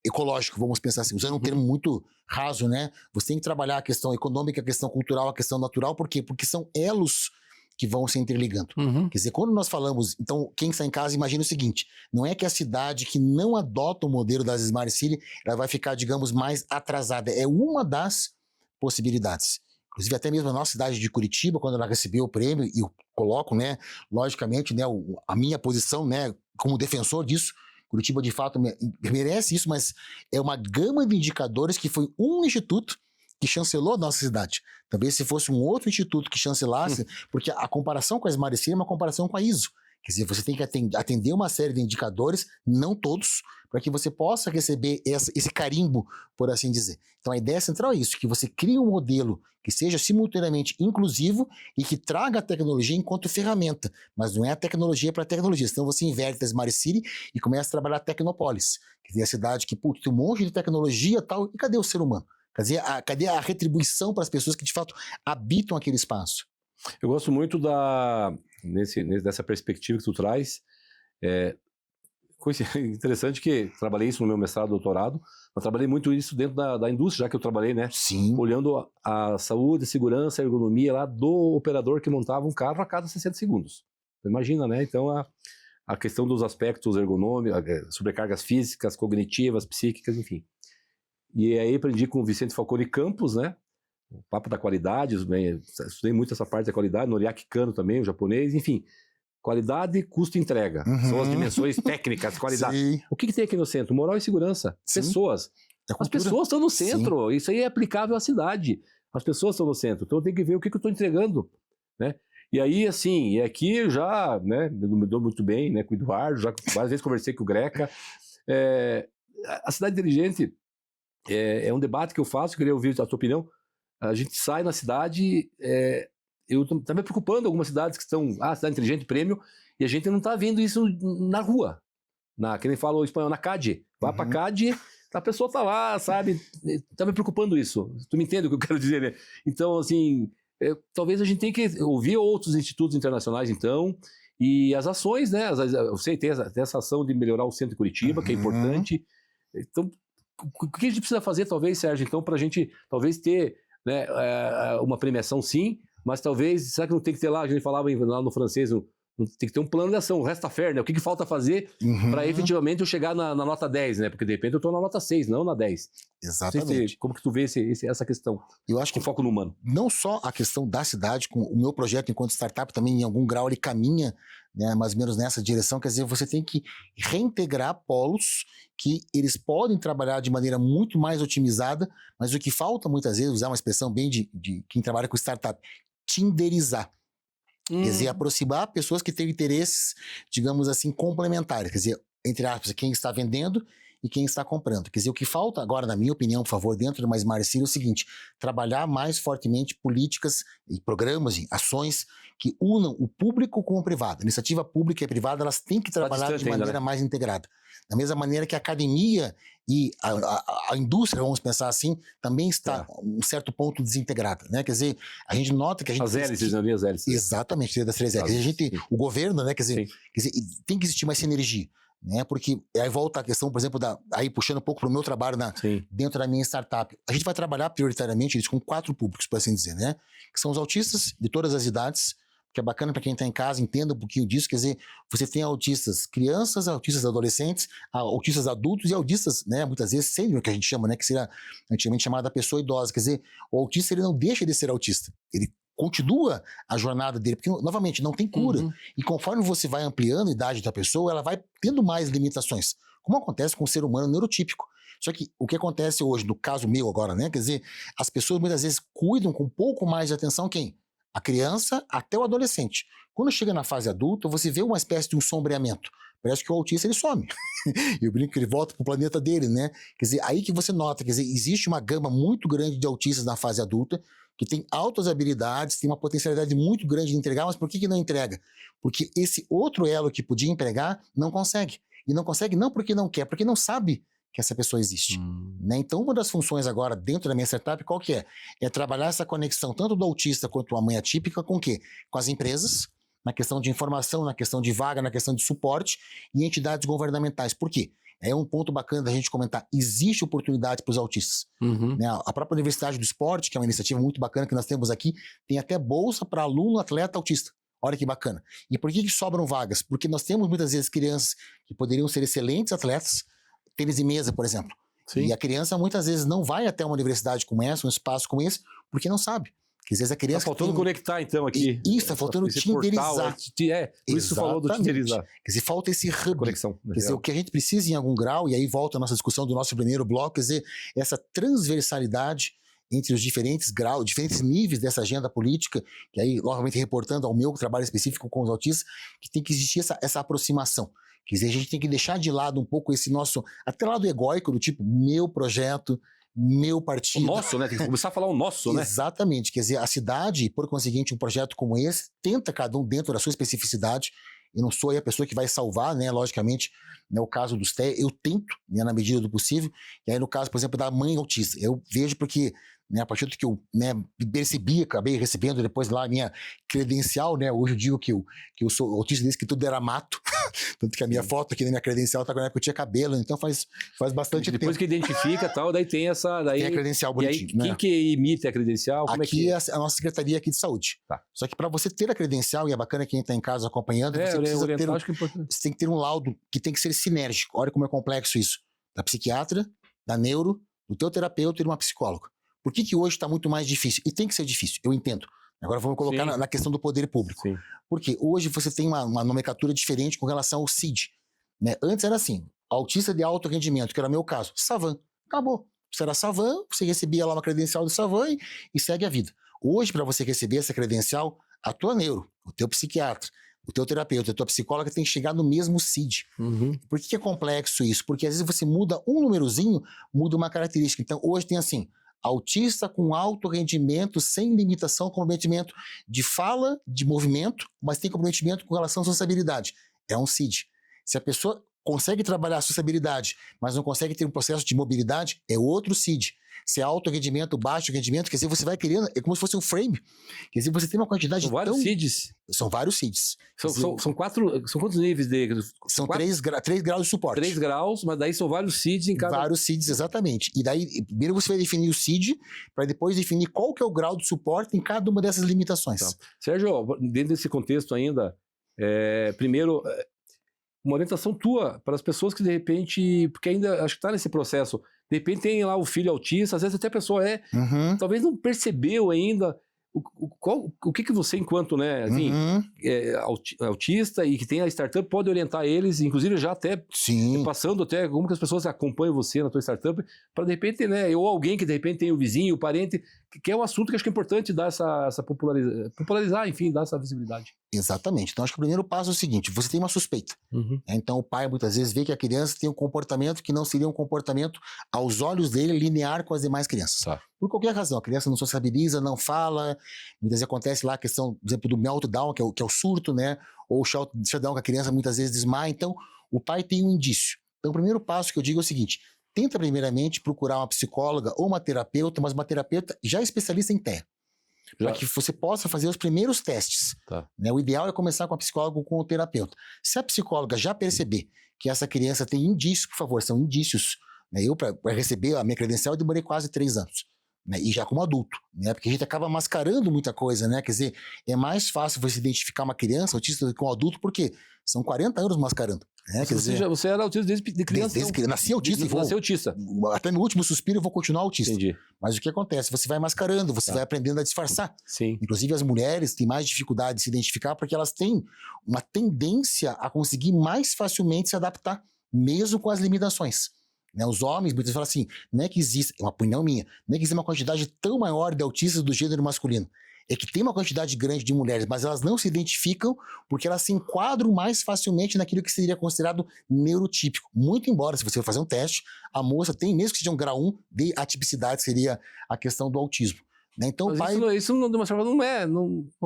ecológico, vamos pensar assim, usando um termo muito raso, né? Você tem que trabalhar a questão econômica, a questão cultural, a questão natural, por quê? Porque são elos que vão se interligando. Quer dizer, quando nós falamos, então, quem está em casa, imagina o seguinte, não é que a cidade que não adota o modelo das Smart City, ela vai ficar, digamos, mais atrasada. É uma das possibilidades. Inclusive, até mesmo a nossa cidade de Curitiba, quando ela recebeu o prêmio, e eu coloco, né, logicamente, né, a minha posição, né, como defensor disso, Curitiba, de fato, merece isso, mas é uma gama de indicadores que foi um instituto que chancelou a nossa cidade. Talvez se fosse um outro instituto que chancelasse, porque a comparação com a Smart City é uma comparação com a ISO. Quer dizer, você tem que atender uma série de indicadores, não todos, para que você possa receber esse carimbo, por assim dizer. Então, a ideia central é isso, que você crie um modelo que seja simultaneamente inclusivo e que traga a tecnologia enquanto ferramenta, mas não é a tecnologia para a tecnologia. Senão você inverte a Smart City e começa a trabalhar a Tecnópolis, que é a cidade que, putz, tem um monte de tecnologia e tal, e cadê o ser humano? Cadê a retribuição para as pessoas que, de fato, habitam aquele espaço? Eu gosto muito dessa perspectiva que tu traz. Interessante que trabalhei isso no meu mestrado, doutorado, mas trabalhei muito isso dentro da indústria, já que eu trabalhei, né? Sim. Olhando a saúde, a segurança, a ergonomia lá do operador que montava um carro a cada 60 segundos. Imagina, né? Então, a questão dos aspectos ergonômicos, sobrecargas físicas, cognitivas, psíquicas, enfim. E aí aprendi com o Vicente Falcone Campos, né? O papo da qualidade, estudei muito essa parte da qualidade, Noriaki Kano também, o japonês, enfim. Qualidade, custo e entrega. São as dimensões técnicas, qualidade. Sim. O que tem aqui no centro? Moral e segurança. Sim. Pessoas. As pessoas estão no centro. Sim. Isso aí é aplicável à cidade. As pessoas estão no centro. Então eu tenho que ver o que eu estou entregando, né? E aí, assim, e aqui eu já, né, me dou muito bem, né, com o Eduardo, já várias vezes conversei com o Greca. A cidade inteligente é um debate que eu faço, eu queria ouvir a tua opinião. A gente sai na cidade, eu estou me preocupando, algumas cidades que estão, cidade inteligente, prêmio, e a gente não está vendo isso na rua, que nem fala o espanhol, na CAD. Vai para a CAD, a pessoa está lá, sabe? Está me preocupando isso. Tu me entende o que eu quero dizer, né? Então, assim, talvez a gente tenha que ouvir outros institutos internacionais, então, e as ações, né? Eu sei, tem essa ação de melhorar o centro de Curitiba, que é importante. Então, o que a gente precisa fazer, talvez, Sérgio, então, para a gente, talvez, ter, né, uma premiação, sim, mas talvez, será que não tem que ter lá, a gente falava lá no francês, tem que ter um plano de ação, o resta a faire, né? O que falta fazer para efetivamente eu chegar na nota 10, né? Porque de repente eu estou na nota 6, não na 10. Exatamente. Como que tu vê essa questão? Eu acho que foco no humano. Não só a questão da cidade, com o meu projeto enquanto startup também em algum grau ele caminha, né, mais ou menos nessa direção, quer dizer, você tem que reintegrar polos que eles podem trabalhar de maneira muito mais otimizada, mas o que falta muitas vezes, usar uma expressão bem de quem trabalha com startup, tinderizar. Quer dizer, aproximar pessoas que têm interesses, digamos assim, complementares. Quer dizer, entre aspas, quem está vendendo e quem está comprando. Quer dizer, o que falta agora, na minha opinião, por favor, dentro de uma Smart City é o seguinte, trabalhar mais fortemente políticas e programas e ações que unam o público com o privado. A iniciativa pública e privada, elas têm que trabalhar de maneira mais integrada. Da mesma maneira que a academia e a indústria, vamos pensar assim, também está um certo ponto desintegrada, né? Quer dizer, a gente nota que a gente... As hélices, não as hélices. Exatamente, das 3 hélices. O governo, né? Quer dizer, tem que existir mais sinergia, né? Porque aí volta a questão, por exemplo, aí puxando um pouco para o meu trabalho dentro da minha startup. A gente vai trabalhar prioritariamente com 4 públicos, por assim dizer, né? Que são os autistas de todas as idades, que é bacana para quem está em casa, entenda um pouquinho disso, quer dizer, você tem autistas crianças, autistas adolescentes, autistas adultos e autistas, né, muitas vezes sênior, que a gente chama, né, que seria antigamente chamada pessoa idosa, quer dizer, o autista ele não deixa de ser autista, ele continua a jornada dele, porque, novamente, não tem cura. E conforme você vai ampliando a idade da pessoa, ela vai tendo mais limitações, como acontece com o ser humano neurotípico. Só que o que acontece hoje, no caso meu agora, né, quer dizer, as pessoas muitas vezes cuidam com um pouco mais de atenção quem? A criança até o adolescente. Quando chega na fase adulta, você vê uma espécie de um sombreamento. Parece que o autista ele some. Eu brinco que ele volta para o planeta dele, né? Quer dizer, aí que você nota, quer dizer, existe uma gama muito grande de autistas na fase adulta, que tem altas habilidades, tem uma potencialidade muito grande de entregar, mas por que não entrega? Porque esse outro elo que podia entregar não consegue. E não consegue não porque não quer, porque não sabe que essa pessoa existe. Né? Então, uma das funções agora dentro da minha startup, qual que é? É trabalhar essa conexão tanto do autista quanto a mãe atípica com o quê? Com as empresas, na questão de informação, na questão de vaga, na questão de suporte e entidades governamentais. Por quê? É um ponto bacana da gente comentar. Existe oportunidade para os autistas. Né? A própria Universidade do Esporte, que é uma iniciativa muito bacana que nós temos aqui, tem até bolsa para aluno atleta autista. Olha que bacana. E por que sobram vagas? Porque nós temos muitas vezes crianças que poderiam ser excelentes atletas, tênis de mesa, por exemplo. Sim. E a criança muitas vezes não vai até uma universidade como essa, um espaço como esse, porque não sabe. Porque às vezes a criança... Está faltando conectar, então, aqui. Isso, está faltando tinderizar. Por isso falou do tinderizar. Quer dizer, falta esse hub. Conexão. Quer dizer, o que a gente precisa em algum grau, e aí volta a nossa discussão do nosso primeiro bloco, quer dizer, essa transversalidade entre os diferentes graus, diferentes níveis dessa agenda política, que aí, novamente, reportando ao meu trabalho específico com os autistas, que tem que existir essa aproximação. Quer dizer, a gente tem que deixar de lado um pouco esse nosso, até lado egóico, do tipo, meu projeto, meu partido. O nosso, né? Tem que começar a falar o nosso, né? Exatamente. Quer dizer, a cidade, por conseguinte, um projeto como esse, tenta cada um dentro da sua especificidade. Eu não sou aí a pessoa que vai salvar, né? Logicamente, né, o caso dos TEA, eu tento, né, na medida do possível. E aí, no caso, por exemplo, da mãe autista, eu vejo porque... Né, a partir do que eu, né, percebi, acabei recebendo depois lá a minha credencial, né, hoje eu digo que eu sou autista desde que tudo era mato, tanto que a minha foto aqui na minha credencial tá com a época que eu tinha cabelo, então faz bastante tempo. Depois que identifica e tal, daí tem essa... Daí, tem a credencial bonitinha. Quem que emite a credencial? Como aqui é a nossa Secretaria aqui de Saúde. Tá. Só que para você ter a credencial, e é bacana quem está em casa acompanhando, você precisa ter você tem que ter um laudo que tem que ser sinérgico. Olha como é complexo isso. Da psiquiatra, da neuro, do teu terapeuta e de uma psicóloga. Por que hoje está muito mais difícil? E tem que ser difícil, eu entendo. Agora vamos colocar na questão do poder público. Sim. Porque hoje você tem uma nomenclatura diferente com relação ao CID. Né? Antes era assim, autista de alto rendimento, que era meu caso, Savan. Acabou. Você era Savan, você recebia lá uma credencial do Savan e segue a vida. Hoje, para você receber essa credencial, a tua neuro, o teu psiquiatra, o teu terapeuta, a tua psicóloga tem que chegar no mesmo CID. Por que é complexo isso? Porque às vezes você muda um númerozinho, muda uma característica. Então hoje tem assim... Autista com alto rendimento, sem limitação, comprometimento de fala, de movimento, mas tem comprometimento com relação à sociabilidade. É um CID. Se a pessoa consegue trabalhar a sociabilidade, mas não consegue ter um processo de mobilidade, é outro CID. Se é alto rendimento, baixo rendimento, quer dizer, você vai criando, é como se fosse um frame. Quer dizer, você tem uma quantidade de... São vários CIDs. São vários CIDs. São quantos níveis de... São 3 graus de suporte. 3 graus, mas daí são vários CIDs em cada... Vários CIDs, exatamente. E daí, primeiro você vai definir o CID, para depois definir qual que é o grau de suporte em cada uma dessas limitações. Tá. Sérgio, dentro desse contexto ainda, primeiro... uma orientação tua para as pessoas que de repente, porque ainda acho que está nesse processo, de repente tem lá o filho autista, às vezes até a pessoa talvez não percebeu ainda o que você enquanto, né, assim, autista e que tem a startup pode orientar eles, inclusive já até passando até como que as pessoas acompanham você na tua startup, para de repente, né, ou alguém que de repente tem o vizinho, o parente, que é um assunto que acho que é importante dar essa popularizar, enfim, dar essa visibilidade. Exatamente. Então acho que o primeiro passo é o seguinte, você tem uma suspeita. Então o pai muitas vezes vê que a criança tem um comportamento que não seria um comportamento aos olhos dele linear com as demais crianças. Tá. Por qualquer razão, a criança não sociabiliza, não fala, muitas vezes acontece lá a questão, por exemplo, do meltdown, que é o surto, né? Ou o shutdown, que a criança muitas vezes desmaia. Então o pai tem um indício. Então o primeiro passo que eu digo é o seguinte, tenta primeiramente procurar uma psicóloga ou uma terapeuta, mas uma terapeuta já especialista em TEA. Para que você possa fazer os primeiros testes. Tá. Né? O ideal é começar com a psicóloga ou com o terapeuta. Se a psicóloga já perceber que essa criança tem indícios, por favor, são indícios. Né? Eu, para receber a minha credencial, eu demorei quase 3 anos. né, e já como adulto, né, porque a gente acaba mascarando muita coisa, né, quer dizer, é mais fácil você identificar uma criança autista do que um adulto, porque são 40 anos mascarando, né, quer dizer... Você era autista desde criança? Desde que eu nasci autista e vou... Nasci autista. Até meu último suspiro eu vou continuar autista. Entendi. Mas o que acontece? Você vai mascarando, você vai aprendendo a disfarçar. Sim. Inclusive as mulheres têm mais dificuldade de se identificar porque elas têm uma tendência a conseguir mais facilmente se adaptar, mesmo com as limitações. Né? Os homens muitas vezes falam assim, não é que existe, é uma opinião minha, não é que existe uma quantidade tão maior de autistas do gênero masculino. É que tem uma quantidade grande de mulheres, mas elas não se identificam porque elas se enquadram mais facilmente naquilo que seria considerado neurotípico. Muito embora, se você for fazer um teste, a moça tem, mesmo que seja um grau 1 de atipicidade, seria a questão do autismo. Né? Então, mas o pai... isso não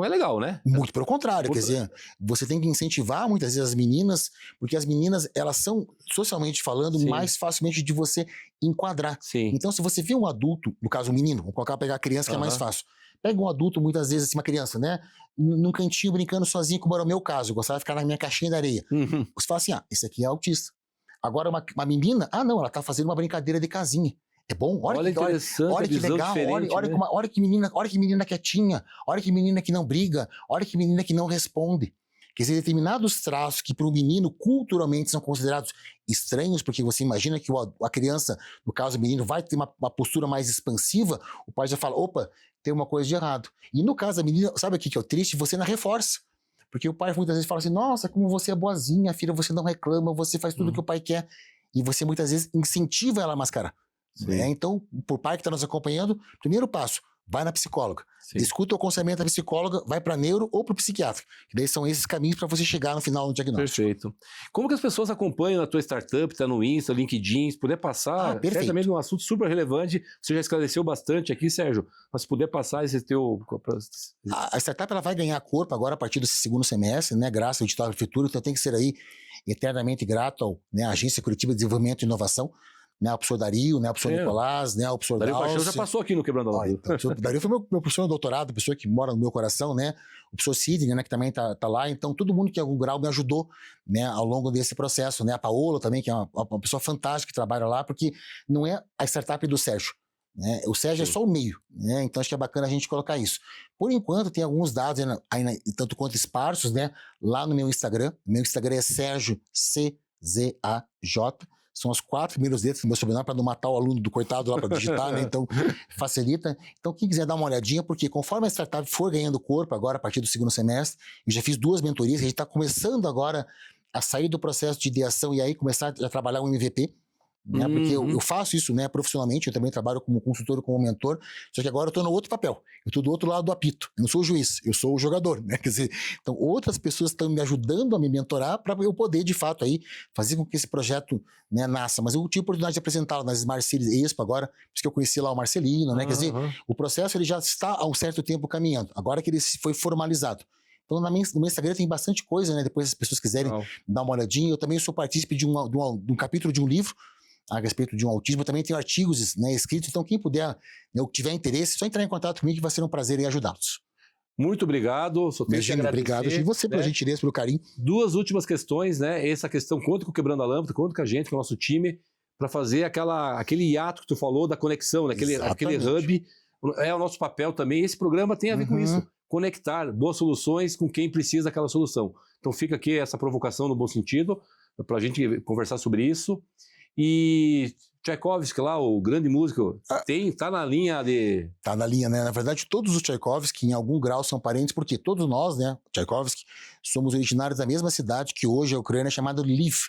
é legal, né? Muito pelo contrário, quer dizer, você tem que incentivar muitas vezes as meninas, porque as meninas, elas são, socialmente falando, Sim. mais facilmente de você enquadrar. Sim. Então, se você vê um adulto, no caso um menino, vou pegar a criança que é mais fácil. Pega um adulto, muitas vezes, assim, uma criança, né? Num cantinho, brincando sozinho, como era o meu caso. Eu gostava de ficar na minha caixinha de areia. Uhum. Você fala assim, esse aqui é autista. Agora, uma menina, não, ela tá fazendo uma brincadeira de casinha. É bom? Olha que interessante, olha que legal, olha que menina quietinha, olha que menina que não briga, olha que menina que não responde. Quer dizer, determinados traços que para o menino culturalmente são considerados estranhos, porque você imagina que a criança, no caso o menino, vai ter uma postura mais expansiva, o pai já fala, opa, tem uma coisa de errado. E no caso da menina, sabe o que é o triste? Você não reforça. Porque o pai muitas vezes fala assim, nossa, como você é boazinha, filha, você não reclama, você faz tudo o que o pai quer. E você muitas vezes incentiva ela a mascarar. Né? Então, por pai que está nos acompanhando, primeiro passo, vai na psicóloga. Sim. Escuta o aconselhamento da psicóloga, vai para neuro ou para o psiquiatra. Que daí são esses caminhos para você chegar no final do diagnóstico. Perfeito. Como que as pessoas acompanham a tua startup? Está no Insta, LinkedIn, se puder passar, certamente um assunto super relevante, você já esclareceu bastante aqui, Sérgio, mas se puder passar esse teu... A startup ela vai ganhar corpo agora a partir desse segundo semestre, né, graças ao edital da prefeitura, então tem que ser aí eternamente grato ao, né, à Agência Curitiba de Desenvolvimento e Inovação, né, ao professor Dario, né, ao professor Nicolás, né, ao professor Dario Paixão já passou aqui no Quebrando a Lâmpada. Então, o professor Dario foi meu professor de doutorado, pessoa que mora no meu coração, né, o professor Sidney, né, que também tá lá, então todo mundo que em algum grau me ajudou, né, ao longo desse processo, né, a Paola também, que é uma pessoa fantástica que trabalha lá, porque não é a startup do Sérgio, né, o Sérgio é só o meio, né, então acho que é bacana a gente colocar isso. Por enquanto tem alguns dados, aí, tanto quanto esparsos, né, lá no meu Instagram é Sérgio CZAJ, são os 4 primeiros letras do meu sobrenome para não matar o aluno do coitado lá para digitar, né? Então facilita. Então quem quiser dar uma olhadinha, porque conforme a startup for ganhando corpo agora a partir do segundo semestre, eu já fiz 2 mentorias, a gente está começando agora a sair do processo de ideação e aí começar a trabalhar um MVP. Né? Porque eu faço isso, né, profissionalmente, eu também trabalho como consultor e como mentor, só que agora eu estou no outro papel, eu estou do outro lado do apito, eu não sou o juiz, eu sou o jogador, né? Quer dizer, então outras pessoas estão me ajudando a me mentorar para eu poder, de fato, aí, fazer com que esse projeto, né, nasça, mas eu tive a oportunidade de apresentá-lo nas Smart Cities Expo agora, por isso que eu conheci lá o Marcelino, né? Quer dizer, o processo ele já está há um certo tempo caminhando, agora que ele foi formalizado. Então, no meu Instagram tem bastante coisa, né? Depois, se as pessoas quiserem dar uma olhadinha, eu também sou partícipe de um capítulo de um livro a respeito de um autismo. Eu também tenho artigos, né, escritos, então quem puder, né, ou tiver interesse, só entrar em contato comigo que vai ser um prazer em ajudá-los. Muito obrigado. Imagina, obrigado e você pela gentileza, pelo carinho. 2 últimas questões, né? Essa questão, conta com o Quebrando a Lâmpada, conta com a gente, com o nosso time, para fazer aquele hiato que tu falou da conexão, né? aquele hub. É o nosso papel também. Esse programa tem a ver com isso. Conectar boas soluções com quem precisa daquela solução. Então fica aqui essa provocação no bom sentido, para a gente conversar sobre isso. E Tchaikovsky lá, o grande músico, tá na linha de... Tá na linha, né? Na verdade, todos os Tchaikovsky, em algum grau, são parentes, porque todos nós, né, Tchaikovsky, somos originários da mesma cidade que hoje a Ucrânia é chamada Lviv,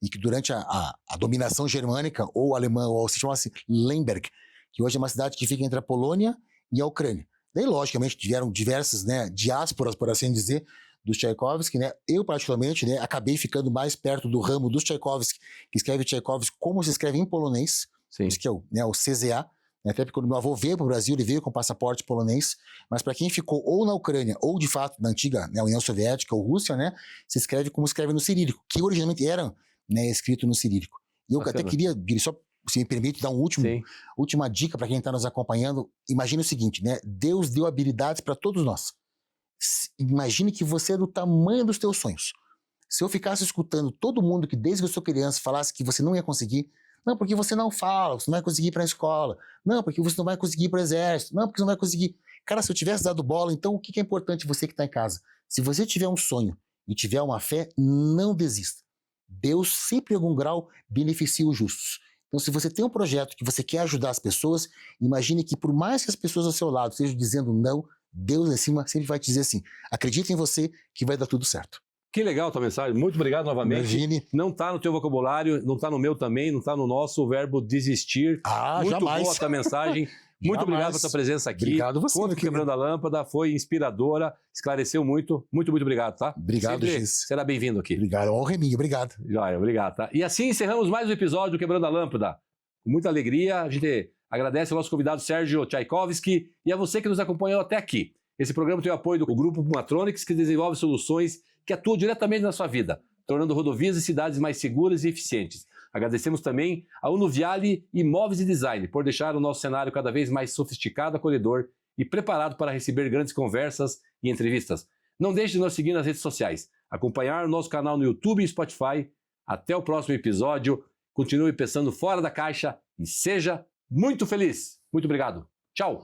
e que durante a dominação germânica, ou alemã, ou se chama-se Lemberg, que hoje é uma cidade que fica entre a Polônia e a Ucrânia. Daí, logicamente, tiveram diversas, né, diásporas, por assim dizer, dos Tchaikovsky, né? Eu, particularmente, né, acabei ficando mais perto do ramo dos Tchaikovsky, que escreve Tchaikovsky como se escreve em polonês, isso que é o CZA, né? Até porque quando meu avô veio para o Brasil, ele veio com passaporte polonês, mas para quem ficou ou na Ucrânia, ou de fato na antiga, né, União Soviética ou Rússia, né, se escreve como escreve no cirílico, que originalmente era, né, escrito no cirílico. E eu até queria, só se me permite, dar última dica para quem está nos acompanhando. Imagine o seguinte, né? Deus deu habilidades para todos nós. Imagine que você é do tamanho dos teus sonhos. Se eu ficasse escutando todo mundo que desde que eu sou criança falasse que você não ia conseguir, Não, porque você não fala, você não vai conseguir ir para a escola. Não, porque você não vai conseguir ir para o exército. Não, porque você não vai conseguir. Cara, se eu tivesse dado bola, então o que é importante você que está em casa? Se você tiver um sonho e tiver uma fé, não desista. Deus sempre, em algum grau, beneficia os justos. Então, se você tem um projeto que você quer ajudar as pessoas, imagine que por mais que as pessoas ao seu lado estejam dizendo não, Deus lá em cima sempre vai te dizer assim, acredita em você que vai dar tudo certo. Que legal a tua mensagem, muito obrigado novamente. Imagine. Não está no teu vocabulário, não está no meu também, não está no nosso o verbo desistir. Muito jamais. boa a tua mensagem. Muito obrigado pela tua presença aqui. Obrigado você. Conto Quebrando a Lâmpada, foi inspiradora, esclareceu muito. Muito obrigado, tá? Obrigado, Sempre Giz. será bem-vindo aqui. Obrigado, a honra é minha, obrigado. Joia, obrigado, tá? E assim encerramos mais um episódio do Quebrando a Lâmpada. Com muita alegria, a gente agradece ao nosso convidado Sérgio Tchaikovsky e a você que nos acompanhou até aqui. Esse programa tem o apoio do Grupo Pumatronics, que desenvolve soluções que atuam diretamente na sua vida, tornando rodovias e cidades mais seguras e eficientes. Agradecemos também a Unuviale Imóveis e Design por deixar o nosso cenário cada vez mais sofisticado, acolhedor e preparado para receber grandes conversas e entrevistas. Não deixe de nos seguir nas redes sociais, acompanhar o nosso canal no YouTube e Spotify. Até o próximo episódio. Continue pensando fora da caixa e seja muito feliz. Muito obrigado. Tchau.